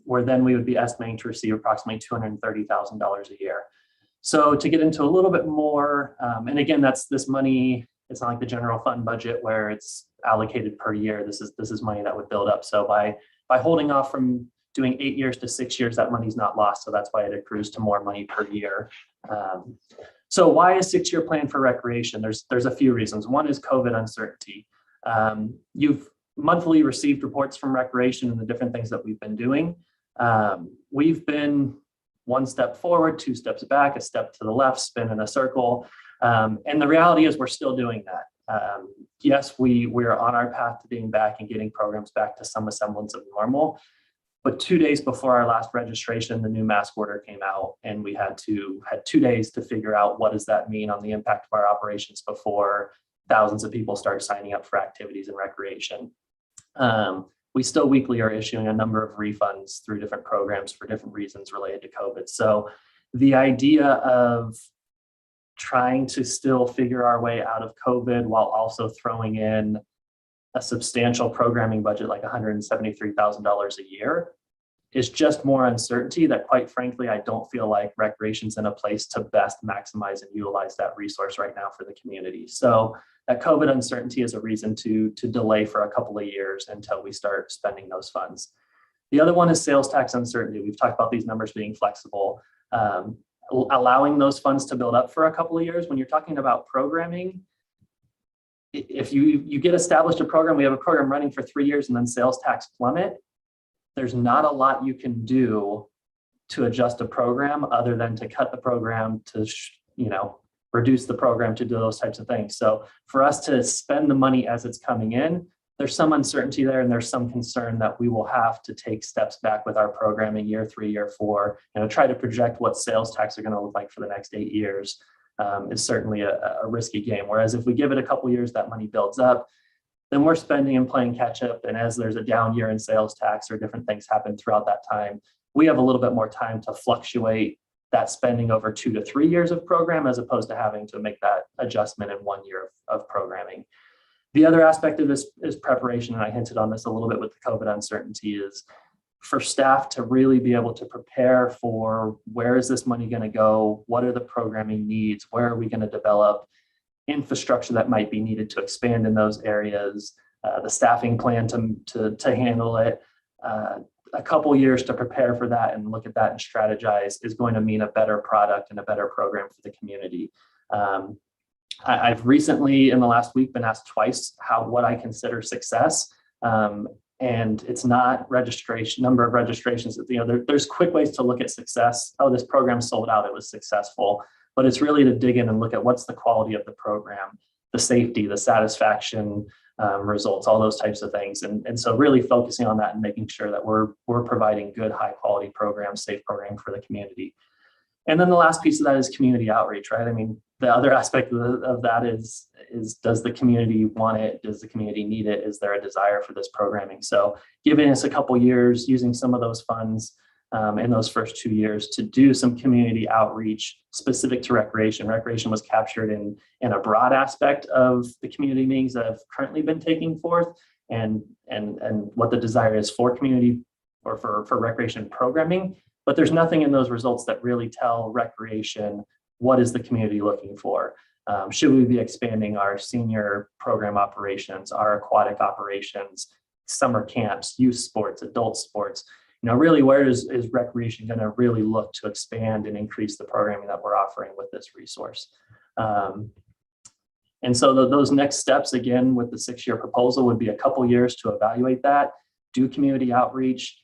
Speaker 8: where then we would be estimating to receive approximately $230,000 a year. So to get into a little bit more, and again, that's this money, it's not like the general fund budget where it's allocated per year. This is money that would build up. So by holding off from doing 8 years to 6 years, that money's not lost. So that's why it accrues to more money per year. So why a 6-year plan for recreation? There's a few reasons. One is COVID uncertainty. You've monthly received reports from recreation and the different things that we've been doing. We've been 1 step forward, 2 steps back, a step to the left, spin in a circle. And the reality is we're still doing that. Yes, we're on our path to being back and getting programs back to some semblance of normal. But 2 days before our last registration, the new mask order came out, and we had 2 days to figure out what does that mean on the impact of our operations before thousands of people start signing up for activities and recreation. We still weekly are issuing a number of refunds through different programs for different reasons related to COVID. So the idea of trying to still figure our way out of COVID while also throwing in a substantial programming budget like $173,000 a year is just more uncertainty that, quite frankly, I don't feel like recreation's in a place to best maximize and utilize that resource right now for the community. So that COVID uncertainty is a reason to delay for a couple of years until we start spending those funds. The other one is sales tax uncertainty. We've talked about these numbers being flexible, allowing those funds to build up for a couple of years. When you're talking about programming, if you get established a program, we have a program running for 3 years and then sales tax plummet, there's not a lot you can do to adjust a program other than to cut the program, to reduce the program, to do those types of things. So for us to spend the money as it's coming in, there's some uncertainty there, and there's some concern that we will have to take steps back with our programming year 3, year 4, try to project what sales tax are going to look like for the next 8 years. Is certainly a risky game. Whereas if we give it a couple years, that money builds up, then we're spending and playing catch up. And as there's a down year in sales tax or different things happen throughout that time, we have a little bit more time to fluctuate that spending over 2 to 3 years of program, as opposed to having to make that adjustment in 1 year of programming. The other aspect of this is preparation. And I hinted on this a little bit with the COVID uncertainty, is for staff to really be able to prepare for where is this money going to go? What are the programming needs? Where are we going to develop infrastructure that might be needed to expand in those areas? The staffing plan to handle it. A couple years to prepare for that and look at that and strategize is going to mean a better product and a better program for the community. I've recently, in the last week, been asked twice what I consider success. And it's not number of registrations. There's quick ways to look at success. Oh, this program sold out, it was successful. But it's really to dig in and look at what's the quality of the program, the safety, the satisfaction results, all those types of things. And so really focusing on that and making sure that we're providing good, high quality programs, safe programming for the community. And then the last piece of that is community outreach, right? I mean, the other aspect of that is does the community want it? Does the community need it? Is there a desire for this programming? So giving us a couple years, using some of those funds in those first 2 years to do some community outreach specific to recreation. Recreation was captured in a broad aspect of the community meetings that have currently been taking forth, and what the desire is for community or for recreation programming. But there's nothing in those results that really tell recreation what is the community looking for. Should we be expanding our senior program operations, our aquatic operations, summer camps, youth sports, adult sports? Really, where is recreation going to really look to expand and increase the programming that we're offering with this resource? And so those next steps, again, with the 6-year proposal, would be a couple years to evaluate that, do community outreach,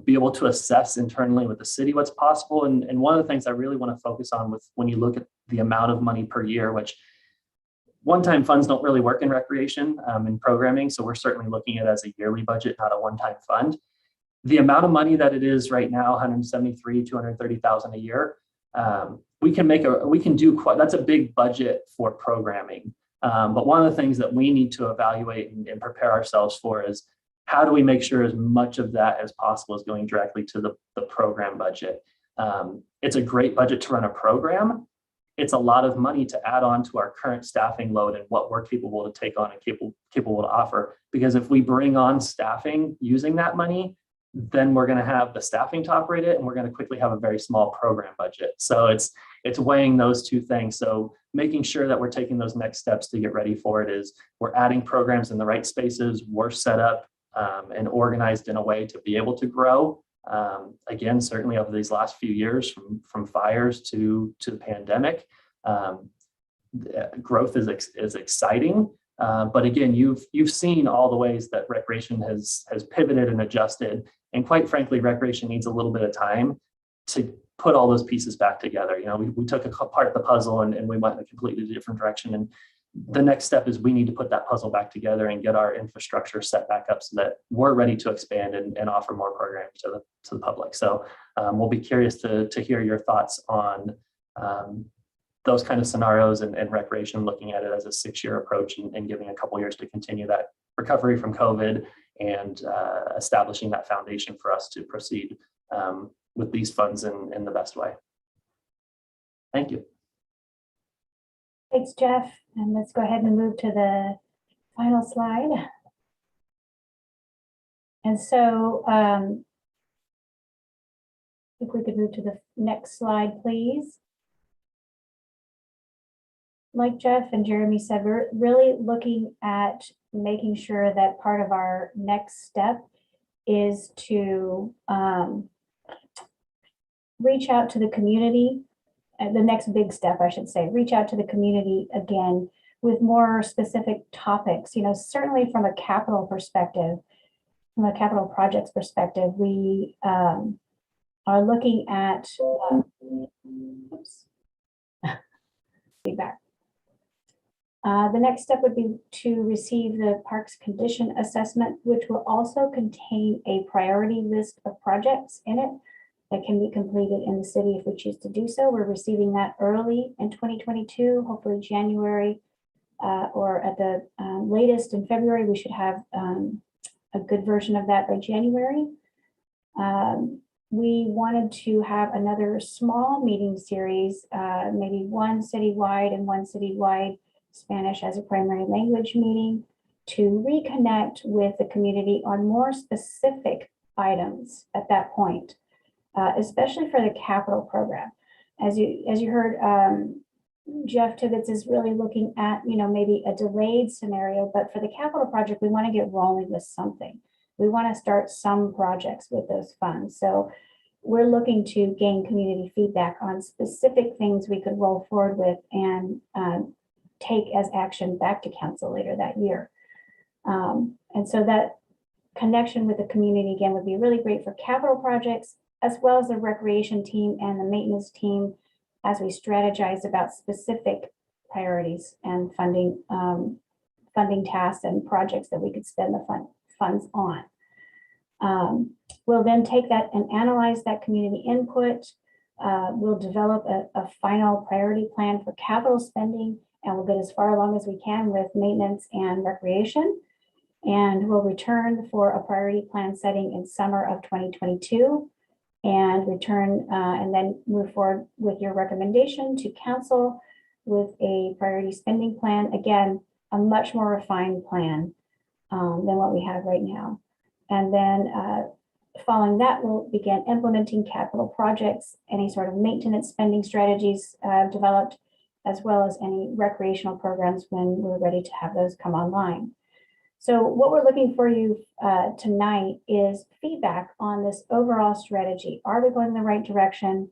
Speaker 8: be able to assess internally with the city what's possible. And one of the things I really want to focus on when you look at the amount of money per year, which one-time funds don't really work in recreation and programming. So we're certainly looking at it as a yearly budget, not a one-time fund. The amount of money that it is right now, $230,000 a year, we can do that's a big budget for programming. But one of the things that we need to evaluate and prepare ourselves for is how do we make sure as much of that as possible is going directly to the program budget. It's a great budget to run a program. It's a lot of money to add on to our current staffing load and what we're capable to take on and capable to offer. Because if we bring on staffing using that money, then we're going to have the staffing to operate it, and we're going to quickly have a very small program budget. So it's weighing those two things. So making sure that we're taking those next steps to get ready for it is we're adding programs in the right spaces, we're set up and organized in a way to be able to grow. Again, certainly over these last few years, from fires to the pandemic, growth is exciting. But again, you've seen all the ways that recreation has pivoted and adjusted. And quite frankly, recreation needs a little bit of time to put all those pieces back together. We took apart the puzzle and we went in a completely different direction. And the next step is we need to put that puzzle back together and get our infrastructure set back up so that we're ready to expand and offer more programs to the public. So we'll be curious to hear your thoughts on those kind of scenarios and recreation, looking at it as a 6-year approach and giving a couple years to continue that recovery from COVID and establishing that foundation for us to proceed with these funds in the best way. Thank you.
Speaker 5: Thanks, Jeff. And let's go ahead and move to the final slide. And so if we could move to the next slide, please. Like Jeff and Jeremy said, we're really looking at making sure that part of our next step is to reach out to the community. The next big step, I should say, reach out to the community again with more specific topics. You know, certainly from a capital perspective, from a capital projects perspective, we are looking at feedback. The next step would be to receive the park's condition assessment, which will also contain a priority list of projects in it that can be completed in the city if we choose to do so. We're receiving that early in 2022, hopefully January, or at the latest in February. We should have a good version of that by January. We wanted to have another small meeting series, maybe one citywide and one citywide Spanish as a primary language meeting, to reconnect with the community on more specific items at that point. Especially for the capital program. As you heard, Jeff Tibbetts is really looking at, you know, maybe a delayed scenario, but for the capital project, we want to get rolling with something. We want to start some projects with those funds. So we're looking to gain community feedback on specific things we could roll forward with and take as action back to council later that year. And so that connection with the community again would be really great for capital projects, as well as the recreation team and the maintenance team, as we strategize about specific priorities and funding tasks and projects that we could spend the funds on. We'll then take that and analyze that community input. We'll develop a final priority plan for capital spending, and we'll get as far along as we can with maintenance and recreation. And we'll return for a priority plan setting in summer of 2022. And return and then move forward with your recommendation to council with a priority spending plan. Again, a much more refined plan than what we have right now. And then following that, we'll begin implementing capital projects, any sort of maintenance spending strategies developed, as well as any recreational programs when we're ready to have those come online. So what we're looking for you tonight is feedback on this overall strategy. Are we going in the right direction?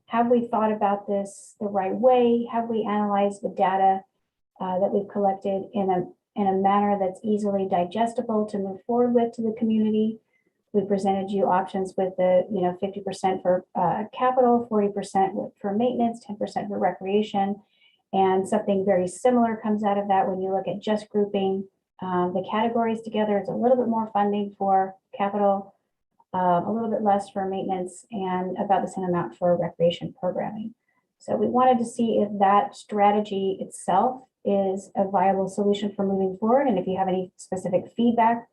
Speaker 5: Have we thought about this the right way? Have we analyzed the data that we've collected in a manner that's easily digestible to move forward with to the community? We presented you options with the 50% for capital, 40% for maintenance, 10% for recreation, and something very similar comes out of that when you look at just grouping the categories together. It's a little bit more funding for capital, a little bit less for maintenance, and about the same amount for recreation programming. So we wanted to see if that strategy itself is a viable solution for moving forward, and if you have any specific feedback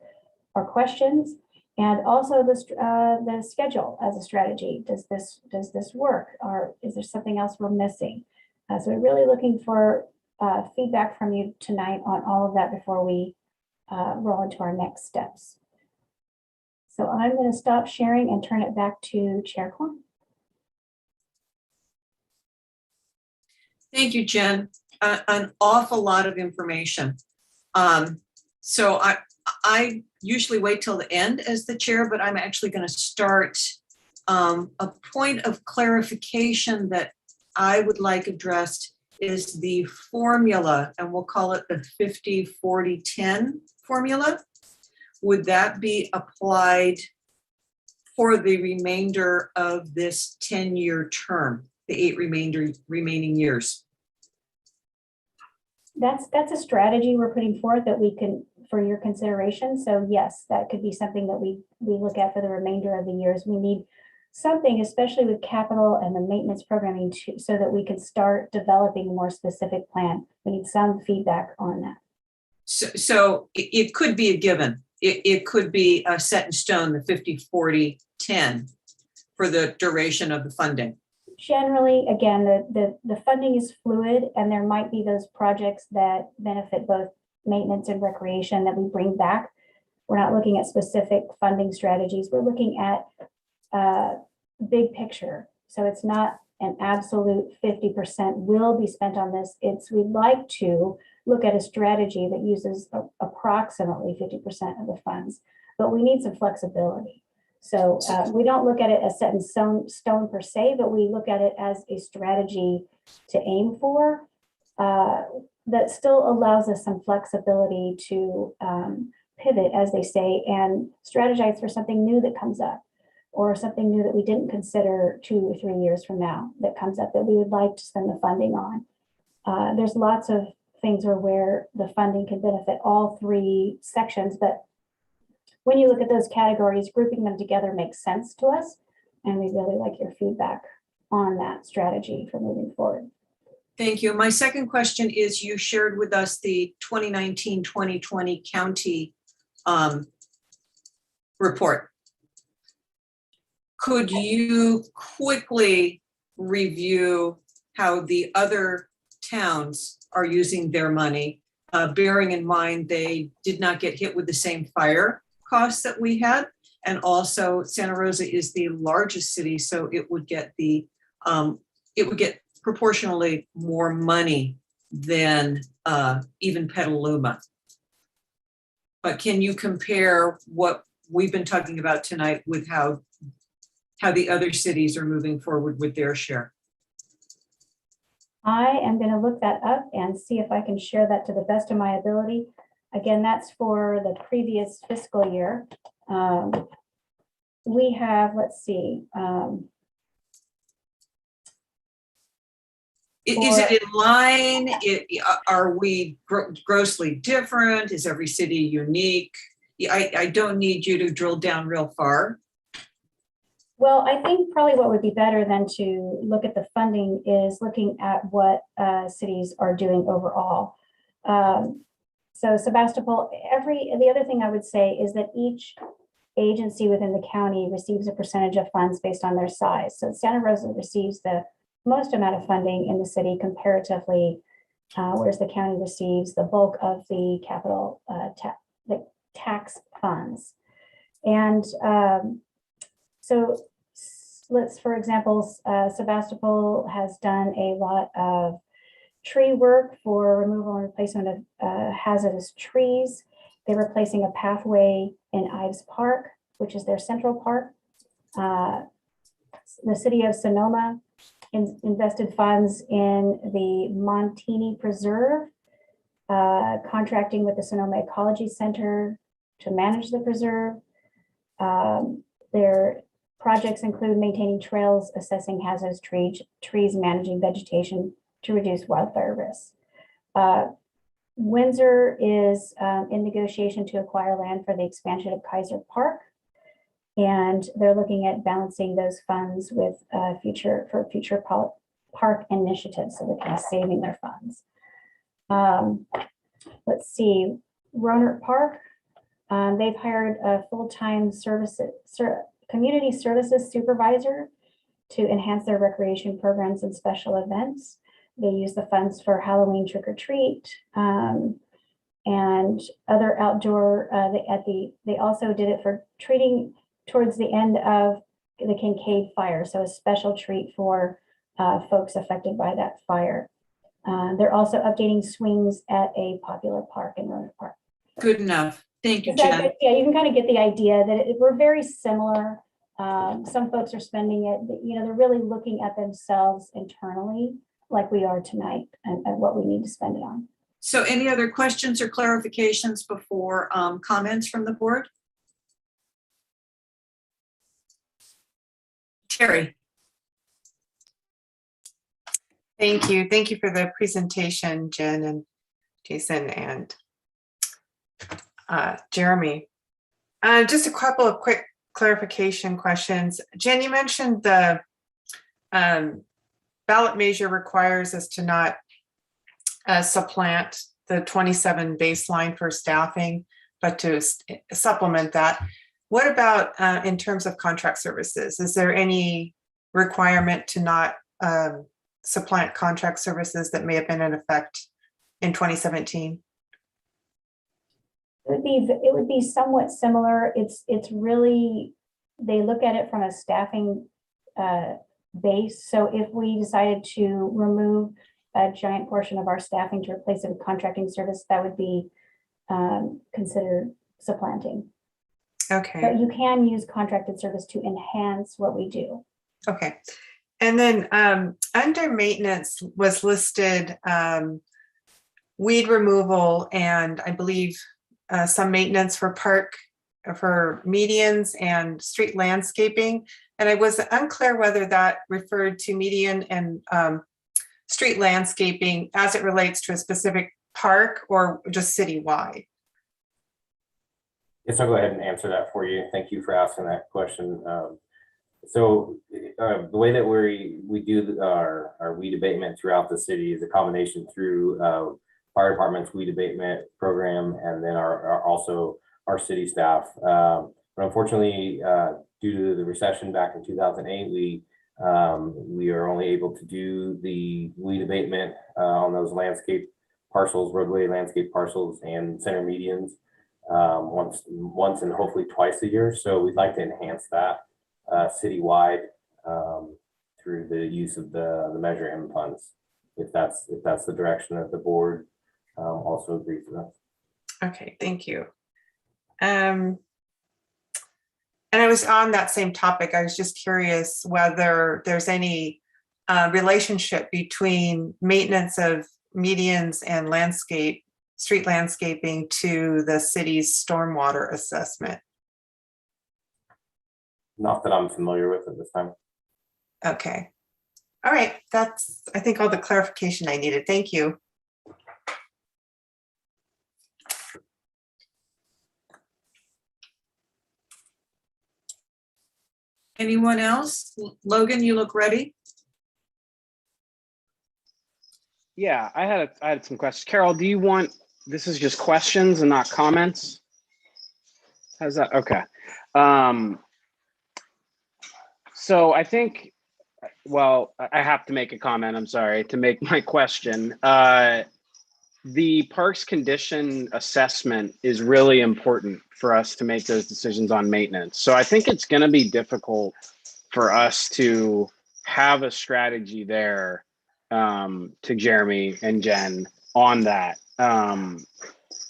Speaker 5: or questions, and also the schedule as a strategy. Does this work, or is there something else we're missing? So we're really looking for feedback from you tonight on all of that before we roll into our next steps. So I'm going to stop sharing and turn it back to Chair Kwon.
Speaker 1: Thank you, Jen. An awful lot of information. So I usually wait till the end as the chair, but I'm actually going to start a point of clarification that I would like addressed is the formula, and we'll call it the 50-40-10 formula. Would that be applied for the remainder of this 10-year term, the 8 remaining years?
Speaker 5: that's a strategy we're putting forth that we can, for your consideration. So yes, that could be something that we look at for the remainder of the years. We need something, especially with capital and the maintenance programming, so that we can start developing a more specific plan. We need some feedback on that.
Speaker 1: So it could be a given. It could be set in stone, the 50-40-10 for the duration of the funding.
Speaker 5: Generally, again, the funding is fluid, and there might be those projects that benefit both maintenance and recreation that we bring back. We're not looking at specific funding strategies. We're looking at big picture. So it's not an absolute 50% will be spent on this. We'd like to look at a strategy that uses approximately 50% of the funds, but we need some flexibility. So we don't look at it as set in stone per se, but we look at it as a strategy to aim for that still allows us some flexibility to pivot, as they say, and strategize for something new that comes up, or something new that we didn't consider 2 or 3 years from now that comes up that we would like to spend the funding on. There's lots of things where the funding can benefit all 3 sections, but when you look at those categories, grouping them together makes sense to us, and we really like your feedback on that strategy for moving forward.
Speaker 1: Thank you. My second question is, you shared with us the 2019-2020 county report. Could you quickly review how the other towns are using their money, bearing in mind they did not get hit with the same fire costs that we had, and also Santa Rosa is the largest city, so it would get proportionally more money than even Petaluma. But can you compare what we've been talking about tonight with how the other cities are moving forward with their share?
Speaker 5: I am going to look that up and see if I can share that to the best of my ability. Again, that's for the previous fiscal year. We have, let's see.
Speaker 1: Is it in line? Are we grossly different? Is every city unique? I don't need you to drill down real far.
Speaker 5: Well, I think probably what would be better than to look at the funding is looking at what cities are doing overall. So Sebastopol, the other thing I would say is that each agency within the county receives a percentage of funds based on their size. So Santa Rosa receives the most amount of funding in the city comparatively, whereas the county receives the bulk of the capital the tax funds. And so let's, for example, Sebastopol has done a lot of tree work for removal and replacement of hazardous trees. They're replacing a pathway in Ives Park, which is their central park. The city of Sonoma invested funds in the Montini Preserve, contracting with the Sonoma Ecology Center to manage the preserve. Their projects include maintaining trails, assessing hazardous trees, managing vegetation to reduce wildfire risks. Windsor is in negotiation to acquire land for the expansion of Kaiser Park, and they're looking at balancing those funds with future park initiatives, so they're kind of saving their funds. Let's see, Rohnert Park, they've hired a full-time community services supervisor to enhance their recreation programs and special events. They use the funds for Halloween trick or treat and other outdoor. They also did it for treating towards the end of the Kincaid fire, so a special treat for folks affected by that fire. They're also updating swings at a popular park in Rohnert Park.
Speaker 1: Good enough. Thank you, Jen.
Speaker 5: Yeah, you can kind of get the idea that we're very similar. Some folks are spending it, they're really looking at themselves internally like we are tonight and what we need to spend it on.
Speaker 1: So any other questions or clarifications before comments from the board? Terry.
Speaker 7: Thank you. Thank you for the presentation, Jen. And Jason and Jeremy. Just a couple of quick clarification questions. Jen, you mentioned the ballot measure requires us to not supplant the 27 baseline for staffing, but to supplement that. What about in terms of contract services? Is there any requirement to not supplant contract services that may have been in effect in 2017?
Speaker 5: It would be somewhat similar. It's really, they look at it from a staffing base. So if we decided to remove a giant portion of our staffing to replace it with contracting service, that would be considered supplanting.
Speaker 7: Okay.
Speaker 5: But you can use contracted service to enhance what we do.
Speaker 7: Okay. And then under maintenance was listed weed removal and I believe some maintenance for park, for medians and street landscaping. And I was unclear whether that referred to median and street landscaping as it relates to a specific park or just citywide.
Speaker 9: Yes, I'll go ahead and answer that for you. Thank you for asking that question. So the way that we do our weed abatement throughout the city is a combination through fire department's weed abatement program and then also our city staff. But unfortunately, due to the recession back in 2008, we are only able to do the weed abatement on those landscape parcels, roadway landscape parcels and center medians once and hopefully twice a year. So we'd like to enhance that citywide through the use of the Measure M funds, if that's the direction that the board also agrees with.
Speaker 7: Okay, thank you. And I was on that same topic. I was just curious whether there's any relationship between maintenance of medians and street landscaping to the city's stormwater assessment.
Speaker 9: Not that I'm familiar with at this time.
Speaker 7: Okay. All right. That's, I think, all the clarification I needed. Thank you.
Speaker 1: Anyone else? Logan, you look ready?
Speaker 3: Yeah, I had some questions. Carol, do you want, this is just questions and not comments? How's that? Okay. So I think, well, I have to make a comment, I'm sorry, to make my question. The parks condition assessment is really important for us to make those decisions on maintenance. So I think it's going to be difficult for us to have a strategy there to Jeremy and Jen on that.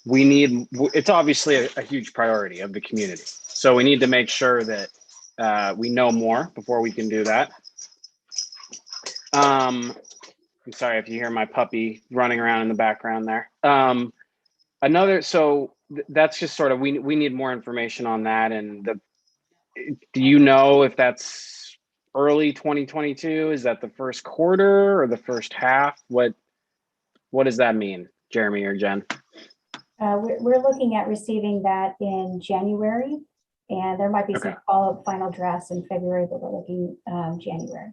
Speaker 3: It's obviously a huge priority of the community. So we need to make sure that we know more before we can do that. I'm sorry if you hear my puppy running around in the background there. That's just sort of, we need more information on that. And do you know if that's early 2022? Is that the first quarter or the first half? What does that mean, Jeremy or Jen?
Speaker 5: We're looking at receiving that in January, and there might be some follow-up final drafts in February, but we're looking January.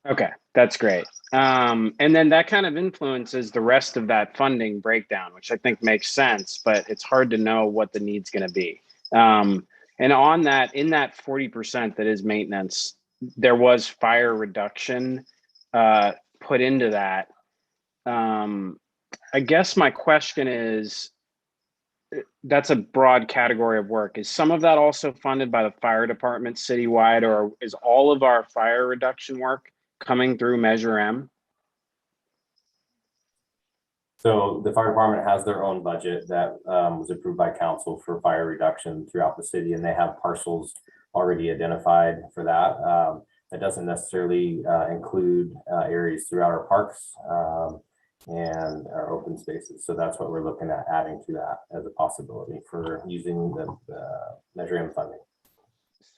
Speaker 3: Okay, that's great. And then that kind of influences the rest of that funding breakdown, which I think makes sense, but it's hard to know what the need's going to be. And on that, in that 40% that is maintenance, there was fire reduction put into that. I guess my question is, that's a broad category of work. Is some of that also funded by the fire department citywide, or is all of our fire reduction work coming through Measure M?
Speaker 9: So the fire department has their own budget that was approved by council for fire reduction throughout the city, and they have parcels already identified for that. That doesn't necessarily include areas throughout our parks and our open spaces. So that's what we're looking at adding to that as a possibility for using the Measure M funding.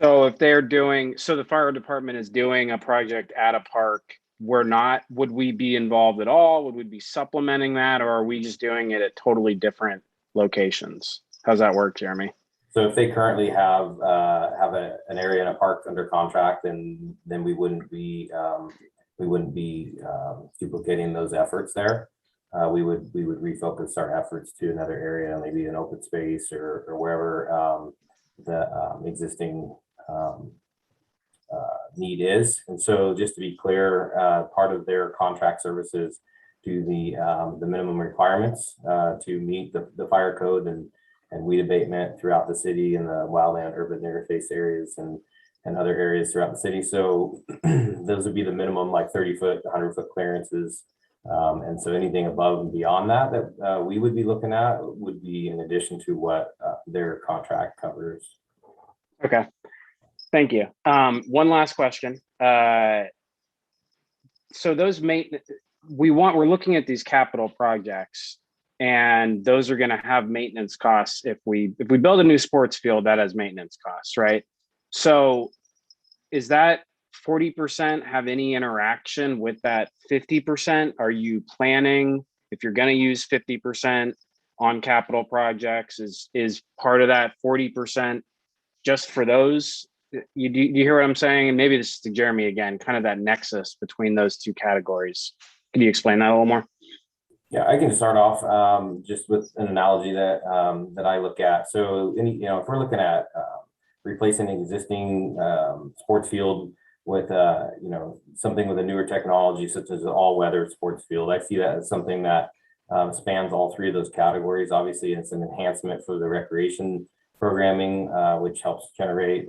Speaker 9: So
Speaker 3: if they're doing, so the fire department is doing a project at a park, would we be involved at all? Would we be supplementing that, or are we just doing it at totally different locations? How's that work, Jeremy?
Speaker 9: So if they currently have an area in a park under contract, then we wouldn't be duplicating those efforts there. We would refocus our efforts to another area, maybe an open space or wherever the existing need is. And so just to be clear, part of their contract services do the minimum requirements to meet the fire code and weed abatement throughout the city and the wildland urban interface areas and other areas throughout the city. So those would be the minimum, like 30-foot, 100-foot clearances. And so anything above and beyond that we would be looking at would be in addition to what their contract covers.
Speaker 3: Okay, thank you. One last question. So those we're looking at these capital projects, and those are going to have maintenance costs. If we build a new sports field, that has maintenance costs, right? So is that 40% have any interaction with that 50%? Are you planning, if you're going to use 50% on capital projects, is part of that 40% just for those? Do you hear what I'm saying? And maybe this is to Jeremy again, kind of that nexus between those two categories. Can you explain that a little more?
Speaker 9: Yeah, I can start off just with an analogy that I look at. So, if we're looking at replacing an existing sports field with something with a newer technology, such as an all-weather sports field, I see that as something that spans all three of those categories. Obviously, it's an enhancement for the recreation programming, which helps generate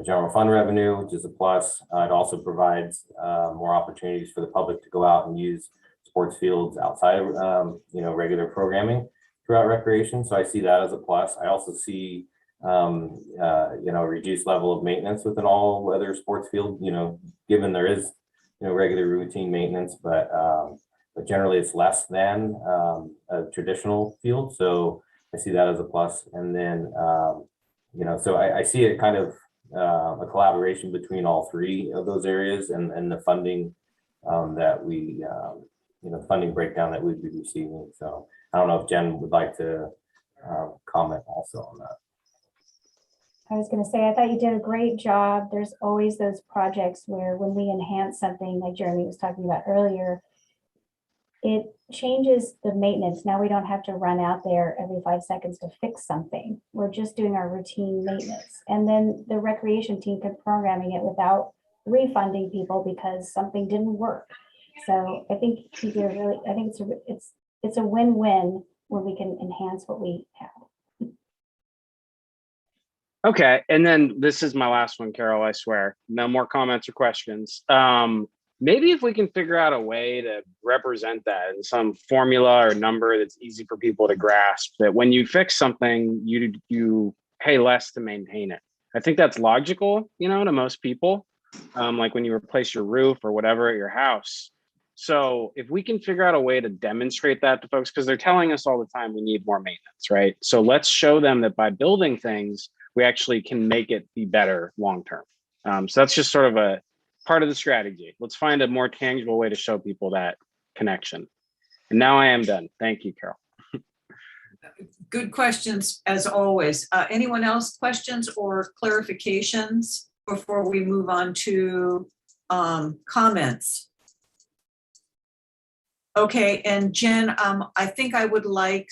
Speaker 9: general fund revenue, which is a plus. It also provides more opportunities for the public to go out and use sports fields outside of regular programming throughout recreation. So I see that as a plus. I also see reduced level of maintenance with an all-weather sports field, given there is regular routine maintenance, but generally it's less than a traditional field. So I see that as a plus. And then so I see it kind of a collaboration between all three of those areas and the funding that we funding breakdown that we'd be receiving. So I don't know if Jen would like to comment also on that.
Speaker 5: I was going to say, I thought you did a great job. There's always those projects where when we enhance something, like Jeremy was talking about earlier, it changes the maintenance. Now we don't have to run out there every 5 seconds to fix something. We're just doing our routine maintenance. And then the recreation team can programming it without refunding people because something didn't work. So I think you did really, I think it's a win-win when we can enhance what we have.
Speaker 3: Okay, and then this is my last one, Carol, I swear. No more comments or questions. Maybe if we can figure out a way to represent that in some formula or number that's easy for people to grasp, that when you fix something, you pay less to maintain it. I think that's logical, to most people, like when you replace your roof or whatever at your house. So if we can figure out a way to demonstrate that to folks, because they're telling us all the time we need more maintenance, right? So let's show them that by building things, we actually can make it be better long-term. So that's just sort of a part of the strategy. Let's find a more tangible way to show people that connection. And now I am done. Thank you, Carol.
Speaker 1: Good questions, as always. Anyone else questions or clarifications before we move on to comments? Okay, and Jen, I think I would like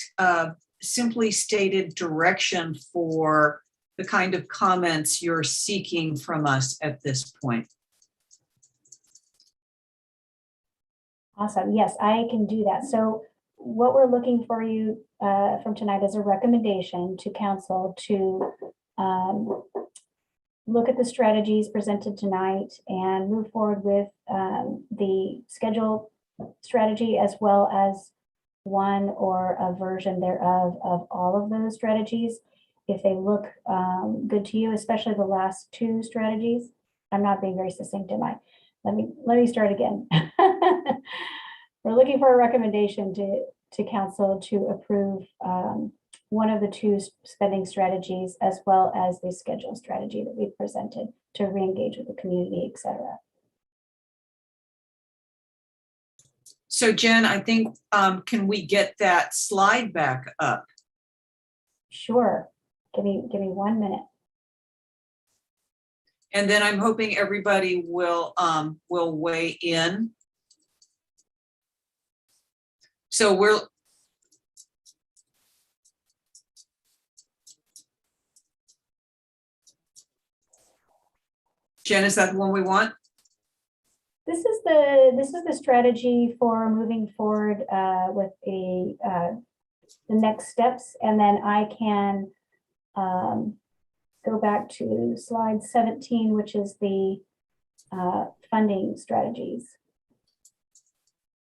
Speaker 1: simply stated direction for the kind of comments you're seeking from us at this point.
Speaker 5: Awesome. Yes, I can do that. So what we're looking for you from tonight is a recommendation to council to look at the strategies presented tonight and move forward with the schedule strategy, as well as one or a version thereof of all of those strategies. If they look good to you, especially the last two strategies. I'm not being very succinct, am I? Let me start again. We're looking for a recommendation to council to approve one of the two spending strategies, as well as the schedule strategy that we presented to re-engage with the community, etc.
Speaker 1: So Jen, I think, can we get that slide back up?
Speaker 5: Sure. Give me 1 minute.
Speaker 1: And then I'm hoping everybody will weigh in. So Jen, is that the one we want?
Speaker 5: This is the strategy for moving forward with the next steps, and then I can go back to slide 17, which is the funding strategies,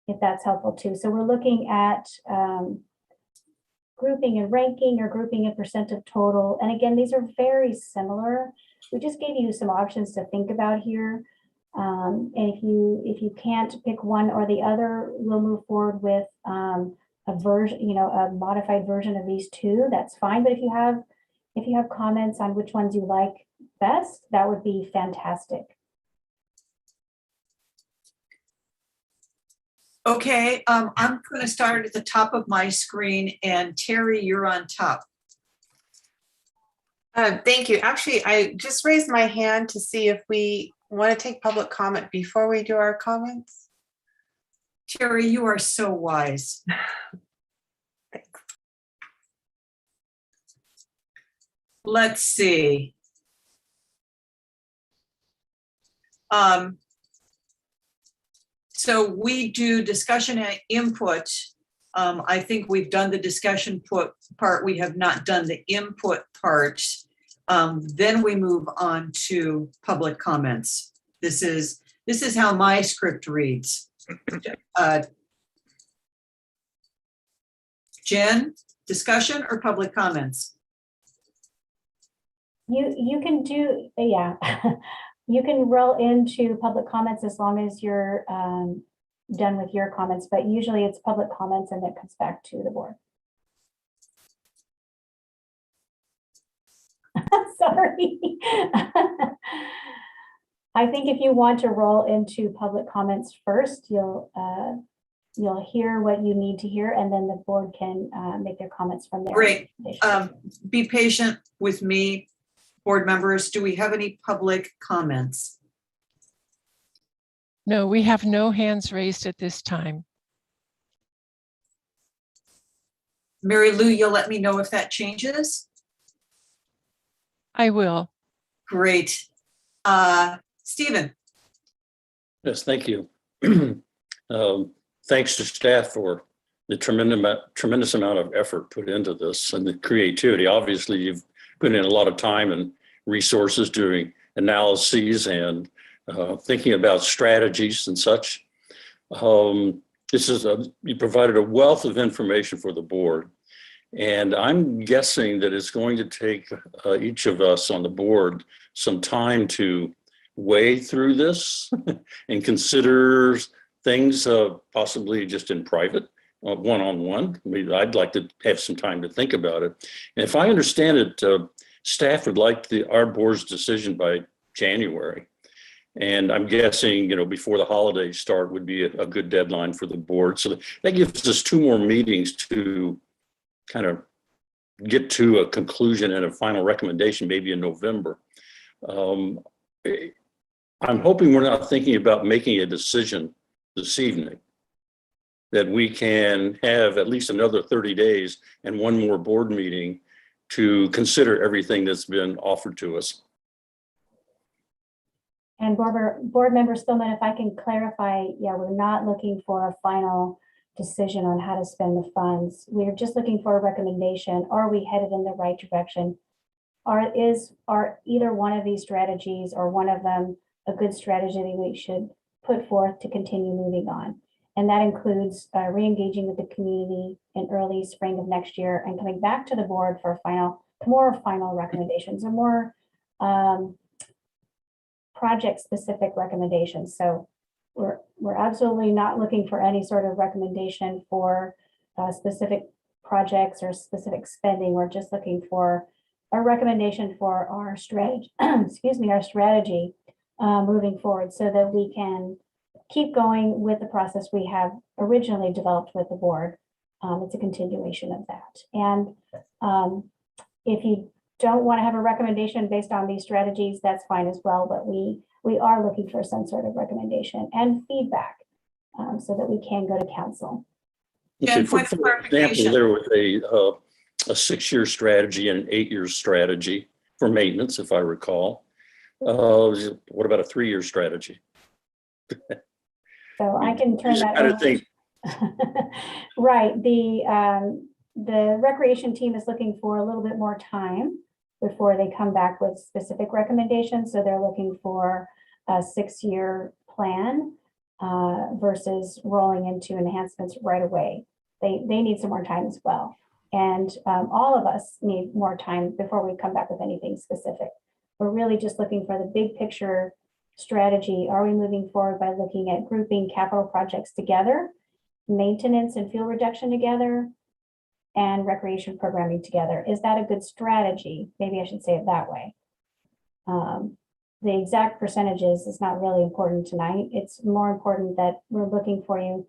Speaker 5: if that's helpful too. So we're looking at grouping and ranking, or grouping in percent of total. And again, these are very similar. We just gave you some options to think about here. And if you can't pick one or the other, we'll move forward with a version, a modified version of these two. That's fine. But if you have comments on which ones you like best, that would be fantastic.
Speaker 1: Okay, I'm going to start at the top of my screen, and Terry, you're on top.
Speaker 7: Thank you. Actually, I just raised my hand to see if we want to take public comment before we do our comments.
Speaker 1: Terry, you are so wise.
Speaker 7: Thanks.
Speaker 1: Let's see. So we do discussion and input. I think we've done the discussion part. We have not done the input part. Then we move on to public comments. This is how my script reads. Jen, discussion or public comments?
Speaker 5: You can do, yeah. You can roll into public comments as long as you're done with your comments, but usually it's public comments and it comes back to the board. Sorry. I think if you want to roll into public comments first, you'll hear what you need to hear, and then the board can make their comments from there.
Speaker 1: Great. Be patient with me, board members. Do we have any public comments?
Speaker 2: No, we have no hands raised at this time.
Speaker 1: Mary Lou, you'll let me know if that changes?
Speaker 2: I will.
Speaker 1: Great. Stephen.
Speaker 10: Yes, thank you. Thanks to staff for the tremendous amount of effort put into this and the creativity. Obviously, you've put in a lot of time and resources doing analyses and thinking about strategies and such. You provided a wealth of information for the board. And I'm guessing that it's going to take each of us on the board some time to weigh through this and consider things possibly just in private, one-on-one. I'd like to have some time to think about it. And if I understand it, staff would like our board's decision by January. And I'm guessing, before the holidays start would be a good deadline for the board. So that gives us 2 more meetings to kind of get to a conclusion and a final recommendation, maybe in November. I'm hoping we're not thinking about making a decision this evening, that we can have at least another 30 days and 1 more board meeting to consider everything that's been offered to us.
Speaker 5: And board member Stillman, if I can clarify, yeah, we're not looking for a final decision on how to spend the funds. We're just looking for a recommendation. Are we headed in the right direction? Are either one of these strategies or one of them a good strategy that we should put forth to continue moving on? And that includes re-engaging with the community in early spring of next year and coming back to the board for more final recommendations or more project-specific recommendations. So we're absolutely not looking for any sort of recommendation for specific projects or specific spending. We're just looking for a recommendation for our strategy, our strategy moving forward, so that we can keep going with the process we have originally developed with the board. It's a continuation of that. And if you don't want to have a recommendation based on these strategies, that's fine as well. But we are looking for some sort of recommendation and feedback so that we can go to council.
Speaker 10: Okay,
Speaker 1: Jen,
Speaker 10: for
Speaker 1: point of
Speaker 10: example,
Speaker 1: clarification.
Speaker 10: there was a 6-year strategy and an 8-year strategy for maintenance, if I recall. What about a 3-year strategy?
Speaker 5: So I can turn that
Speaker 10: kind of
Speaker 5: over.
Speaker 10: thing.
Speaker 5: Right. The recreation team is looking for a little bit more time before they come back with specific recommendations. So they're looking for a 6-year plan versus rolling into enhancements right away. They need some more time as well. And all of us need more time before we come back with anything specific. We're really just looking for the big picture strategy. Are we moving forward by looking at grouping capital projects together, maintenance and fuel reduction together, and recreation programming together? Is that a good strategy? Maybe I should say it that way. The exact percentages is not really important tonight. It's more important that we're looking for you.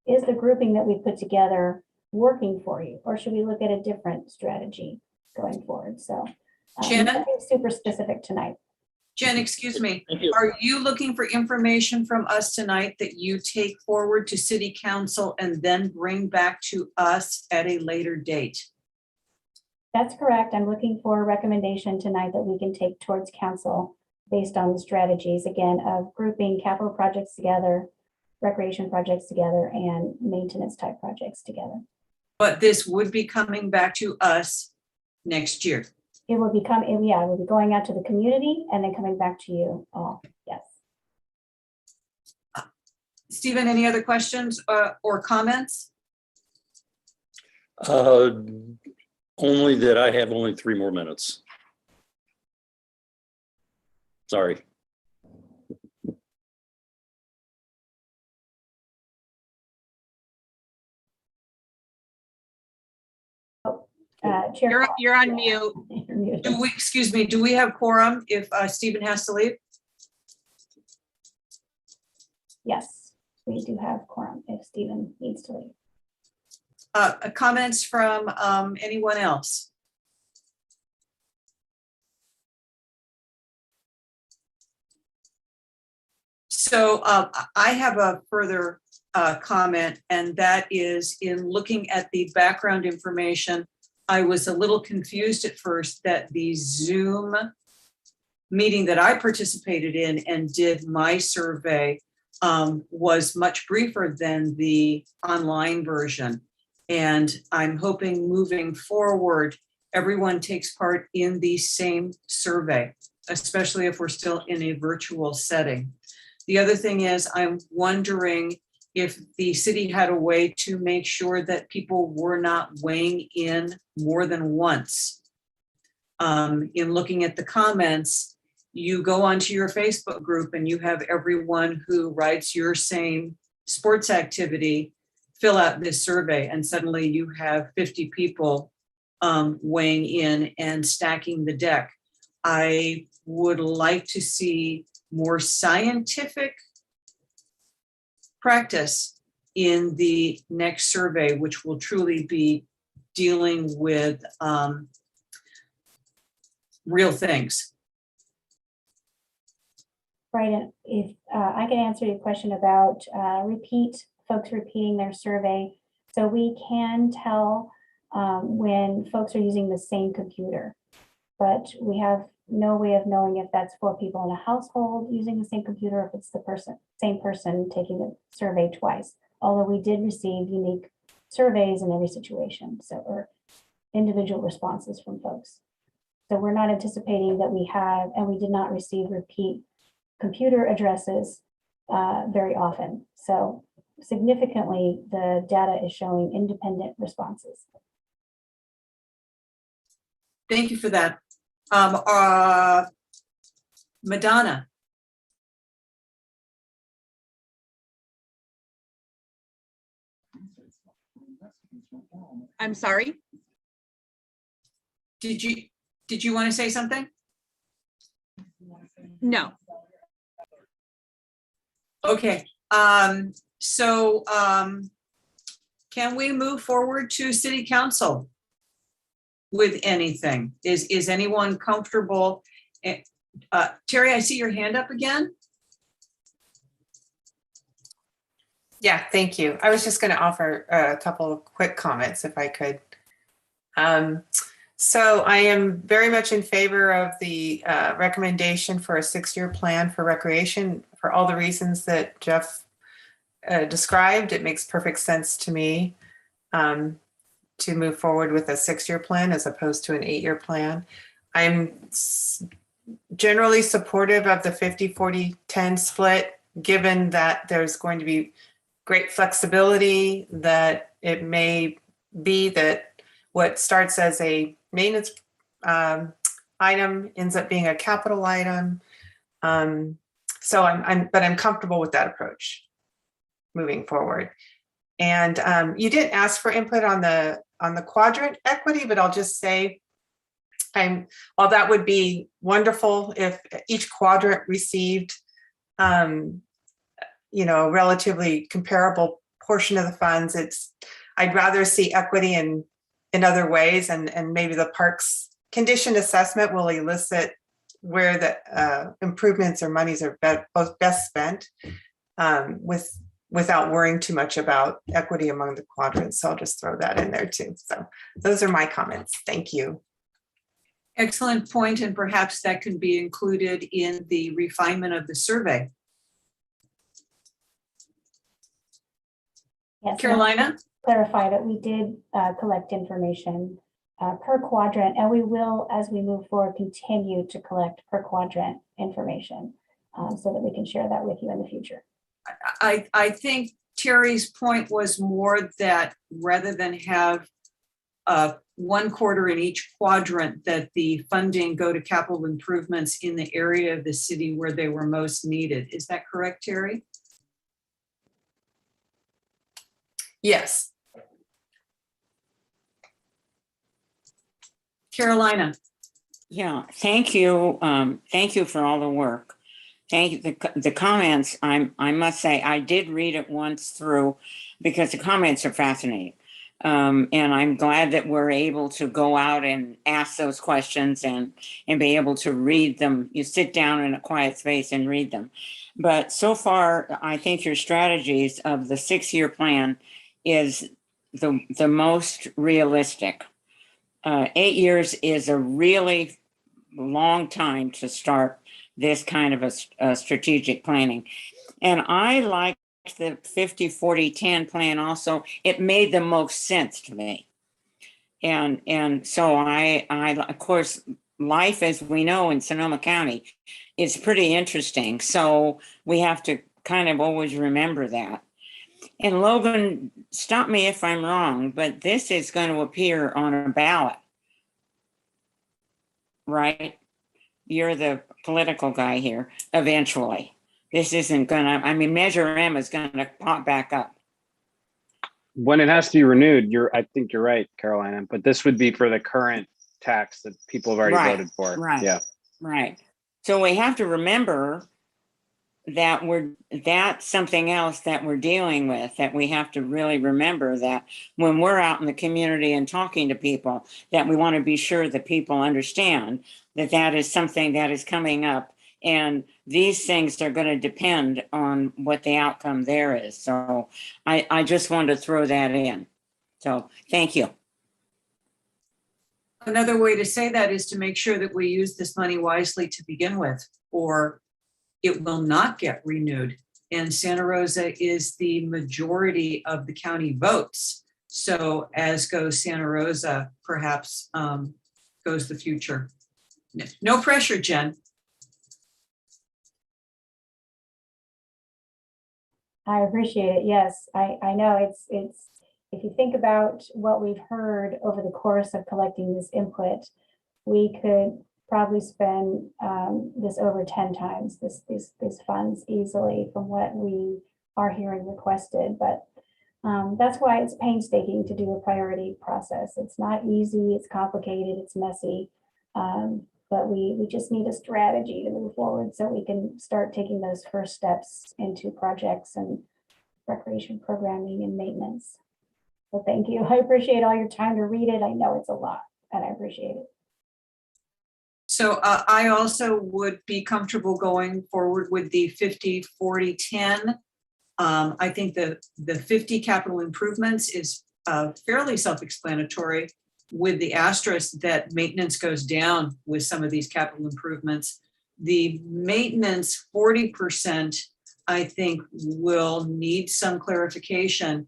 Speaker 5: Is the grouping that we put together working for you, or should we look at a different strategy going forward? So
Speaker 1: Jen?
Speaker 5: nothing super specific tonight.
Speaker 1: Jen, excuse me.
Speaker 10: Thank you.
Speaker 1: Are you looking for information from us tonight that you take forward to City Council and then bring back to us at a later date?
Speaker 5: That's correct. I'm looking for a recommendation tonight that we can take towards council based on the strategies, again, of grouping capital projects together, recreation projects together, and maintenance type projects together.
Speaker 1: But this would be coming back to us next year.
Speaker 5: It will become, yeah, it will be going out to the community and then coming back to you all. Yes.
Speaker 1: Stephen, any other questions or comments?
Speaker 10: Only that I have only 3 more minutes. Sorry.
Speaker 5: Chair,
Speaker 11: You're on mute.
Speaker 5: you're muted.
Speaker 1: Do we have quorum if Stephen has to leave?
Speaker 5: Yes, we do have quorum if Stephen needs to leave.
Speaker 1: Comments from anyone else? So I have a further comment, and that is in looking at the background information. I was a little confused at first that the Zoom meeting that I participated in and did my survey was much briefer than the online version. And I'm hoping moving forward, everyone takes part in the same survey, especially if we're still in a virtual setting. The other thing is I'm wondering if the city had a way to make sure that people were not weighing in more than once. In looking at the comments, you go onto your Facebook group and you have everyone who rides your same sports activity fill out this survey, and suddenly you have 50 people weighing in and stacking the deck. I would like to see more scientific practice in the next survey, which will truly be dealing with real things.
Speaker 5: Right, and if I can answer your question about folks repeating their survey. So we can tell when folks are using the same computer, but we have no way of knowing if that's 4 people in a household using the same computer, or if it's the same person taking the survey twice. Although we did receive unique surveys in every situation, or individual responses from folks. So we're not anticipating that we have, and we did not receive repeat computer addresses very often. So significantly, the data is showing independent responses.
Speaker 1: Thank you for that. Madonna.
Speaker 11: I'm sorry.
Speaker 1: Did you want to say something?
Speaker 11: No.
Speaker 1: Okay, so can we move forward to city council with anything? Is anyone comfortable? Terry, I see your hand up again.
Speaker 7: Yeah, thank you. I was just going to offer a couple of quick comments if I could. So I am very much in favor of the recommendation for a 6-year plan for recreation for all the reasons that Jeff described. It makes perfect sense to me to move forward with a 6-year plan as opposed to an 8-year plan. I'm generally supportive of the 50-40-10 split, given that there's going to be great flexibility, that it may be that what starts as a maintenance item ends up being a capital item. So I'm comfortable with that approach moving forward. And you didn't ask for input on the quadrant equity, but I'll just say, while that would be wonderful if each quadrant received a relatively comparable portion of the funds, I'd rather see equity in other ways, and maybe the parks condition assessment will elicit where the improvements or monies are both best spent without worrying too much about equity among the quadrants. So I'll just throw that in there too. So those are my comments. Thank you.
Speaker 1: Excellent point, and perhaps that can be included in the refinement of the survey.
Speaker 5: Yes,
Speaker 1: Carolina?
Speaker 5: Clarify that we did collect information per quadrant, and we will, as we move forward, continue to collect per quadrant information so that we can share that with you in the future.
Speaker 1: I think Terry's point was more that rather than have one quarter in each quadrant, that the funding go to capital improvements in the area of the city where they were most needed. Is that correct, Terry?
Speaker 7: Yes.
Speaker 1: Carolina.
Speaker 4: Yeah, thank you. Thank you for all the work. Thank you. The comments, I must say, I did read it once through because the comments are fascinating. And I'm glad that we're able to go out and ask those questions and be able to read them. You sit down in a quiet space and read them. But so far, I think your strategies of the 6-year plan is the most realistic. 8 years is a really long time to start this kind of a strategic planning. And I like the 50-40-10 plan also. It made the most sense to me. And so I of course, life as we know in Sonoma County is pretty interesting. So we have to kind of always remember that. And Logan, stop me if I'm wrong, but this is going to appear on a ballot, right? You're the political guy here eventually. This isn't gonna, I mean, Measure M is gonna pop back up.
Speaker 3: When it has to be renewed, I think you're right, Carolina, but this would be for the current tax that people have already
Speaker 4: Right,
Speaker 3: voted for.
Speaker 4: right.
Speaker 3: Yeah.
Speaker 4: Right. So we have to remember that that's something else that we're dealing with, that we have to really remember that when we're out in the community and talking to people, that we want to be sure that people understand that that is something that is coming up, and these things are going to depend on what the outcome there is. So I just wanted to throw that in. So thank you.
Speaker 1: Another way to say that is to make sure that we use this money wisely to begin with, or it will not get renewed. And Santa Rosa is the majority of the county votes. So as goes Santa Rosa, perhaps goes the future. No pressure, Jen.
Speaker 5: I appreciate it. Yes, I know it's if you think about what we've heard over the course of collecting this input, we could probably spend this over 10 times these funds easily from what we are hearing requested. But that's why it's painstaking to do a priority process. It's not easy, it's complicated, it's messy. but we just need a strategy to move forward so we can start taking those first steps into projects and recreation programming and maintenance. So thank you. I appreciate all your time to read it. I know it's a lot, and I appreciate it.
Speaker 1: So I also would be comfortable going forward with the 50, 40, 10. I think the 50 capital improvements is fairly self-explanatory, with the asterisk that maintenance goes down with some of these capital improvements. The maintenance 40%, I think, will need some clarification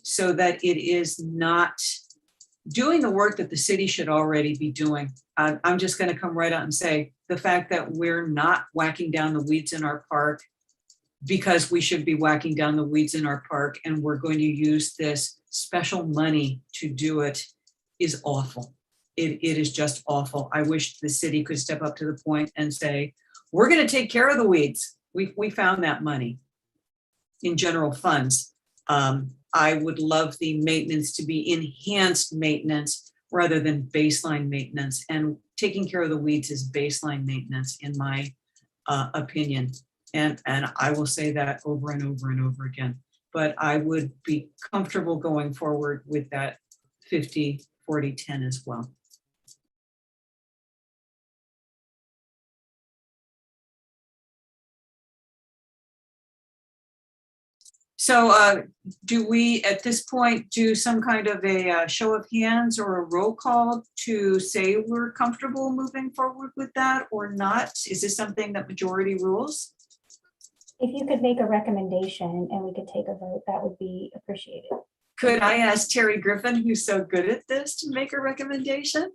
Speaker 1: so that it is not doing the work that the city should already be doing. I'm just going to come right out and say the fact that we're not whacking down the weeds in our park because we should be whacking down the weeds in our park, and we're going to use this special money to do it, is awful. It is just awful. I wish the city could step up to the point and say, we're going to take care of the weeds. We found that money in general funds. I would love the maintenance to be enhanced maintenance rather than baseline maintenance. And taking care of the weeds is baseline maintenance, in my opinion. And I will say that over and over and over again. But I would be comfortable going forward with that 50, 40, 10 as well. So do we, at this point, do some kind of a show of hands or a roll call to say we're comfortable moving forward with that or not? Is this something that majority rules?
Speaker 5: If you could make a recommendation and we could take a vote, that would be appreciated.
Speaker 1: Could I ask Terry Griffin, who's so good at this, to make a recommendation?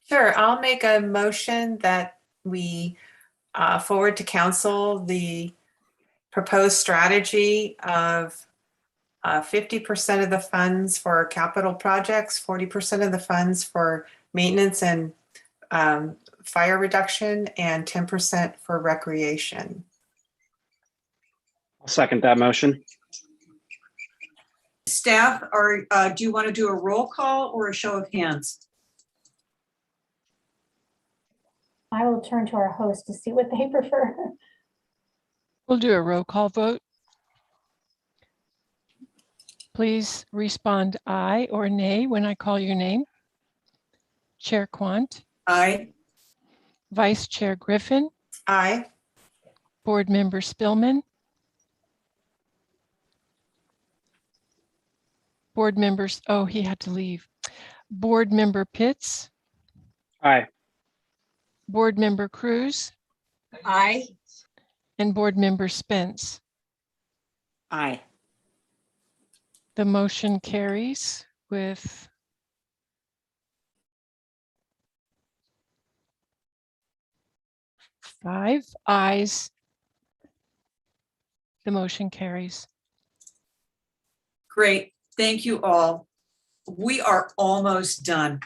Speaker 7: Sure, I'll make a motion that we forward to council the proposed strategy of 50% of the funds for capital projects, 40% of the funds for maintenance and fire reduction, and 10% for recreation.
Speaker 3: I'll second that motion.
Speaker 1: Staff, do you want to do a roll call or a show of hands?
Speaker 5: I will turn to our host to see what they prefer.
Speaker 2: We'll do a roll call vote. Please respond aye or nay when I call your name. Chair Quant,
Speaker 1: Aye.
Speaker 2: Vice Chair Griffin,
Speaker 7: Aye.
Speaker 2: Board Member Spillman, Board Members, oh, he had to leave. Board Member Pitts,
Speaker 3: Aye.
Speaker 2: Board Member Cruz,
Speaker 11: Aye.
Speaker 2: and Board Member Spence.
Speaker 4: Aye.
Speaker 2: The motion carries with 5 ayes. The motion carries.
Speaker 1: Great. Thank you all. We are almost done.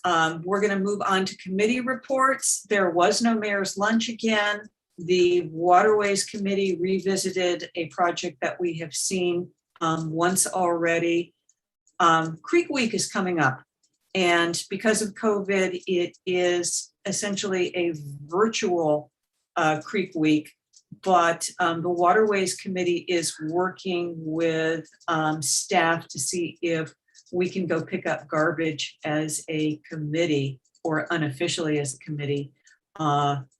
Speaker 1: We're going to move on to committee reports. There was no mayor's lunch again. The Waterways Committee revisited a project that we have seen once already. Creek Week is coming up, and because of COVID, it is essentially a virtual Creek Week, but the Waterways Committee is working with staff to see if we can go pick up garbage as a committee or unofficially as a committee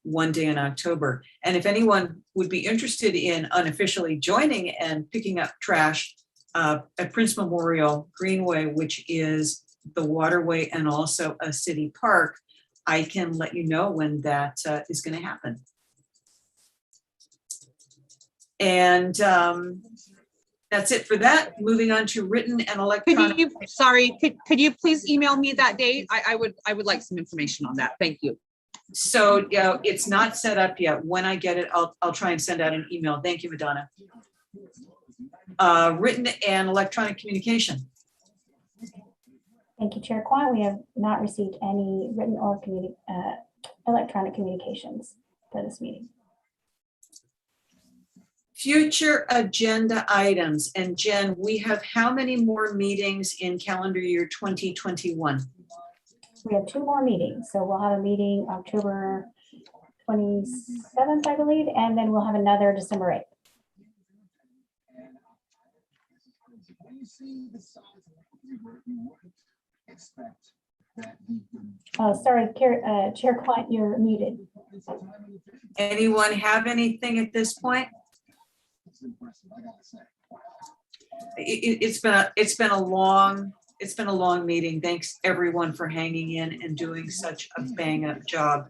Speaker 1: one day in October. And if anyone would be interested in unofficially joining and picking up trash at Prince Memorial Greenway, which is the waterway and also a city park, I can let you know when that is going to happen. And that's it for that. Moving on to written and electronic.
Speaker 11: Could you please email me that date? I would like some information on that. Thank you.
Speaker 1: So yeah, it's not set up yet. When I get it, I'll try and send out an email. Thank you, Madonna. Written and electronic communication.
Speaker 5: Thank you, Chair Quant. We have not received any written or electronic communications for this meeting.
Speaker 1: Future agenda items. And Jen, we have how many more meetings in calendar year 2021?
Speaker 5: we have 2 more meetings. So we'll have a meeting October 27th, I believe, and then we'll have another December 8th. Oh, sorry, Chair Quant, you're muted.
Speaker 1: Anyone have anything at this point? It's been a long meeting. Thanks everyone for hanging in and doing such a bang up job.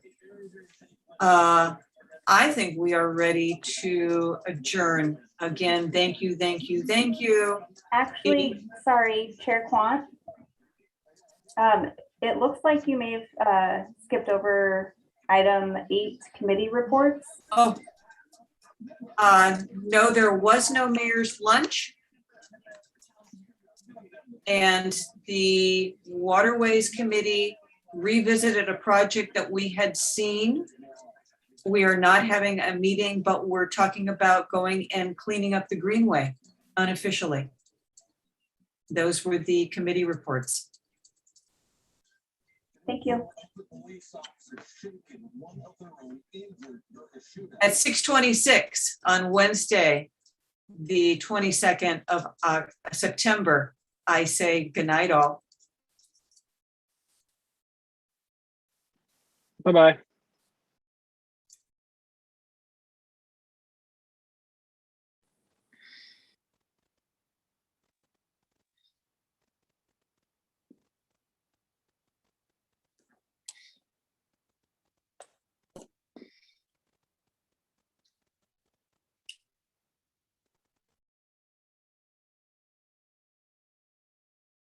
Speaker 1: I think we are ready to adjourn. Again, thank you.
Speaker 5: Actually, sorry, Chair Quant. It looks like you may have skipped over item 8, committee reports.
Speaker 1: Oh, no, there was no mayor's lunch. And the Waterways Committee revisited a project that we had seen. We are not having a meeting, but we're talking about going and cleaning up the Greenway unofficially. Those were the committee reports.
Speaker 5: Thank you.
Speaker 1: At 6:26 on Wednesday, the 22nd of September, I say goodnight all.
Speaker 3: Bye-bye.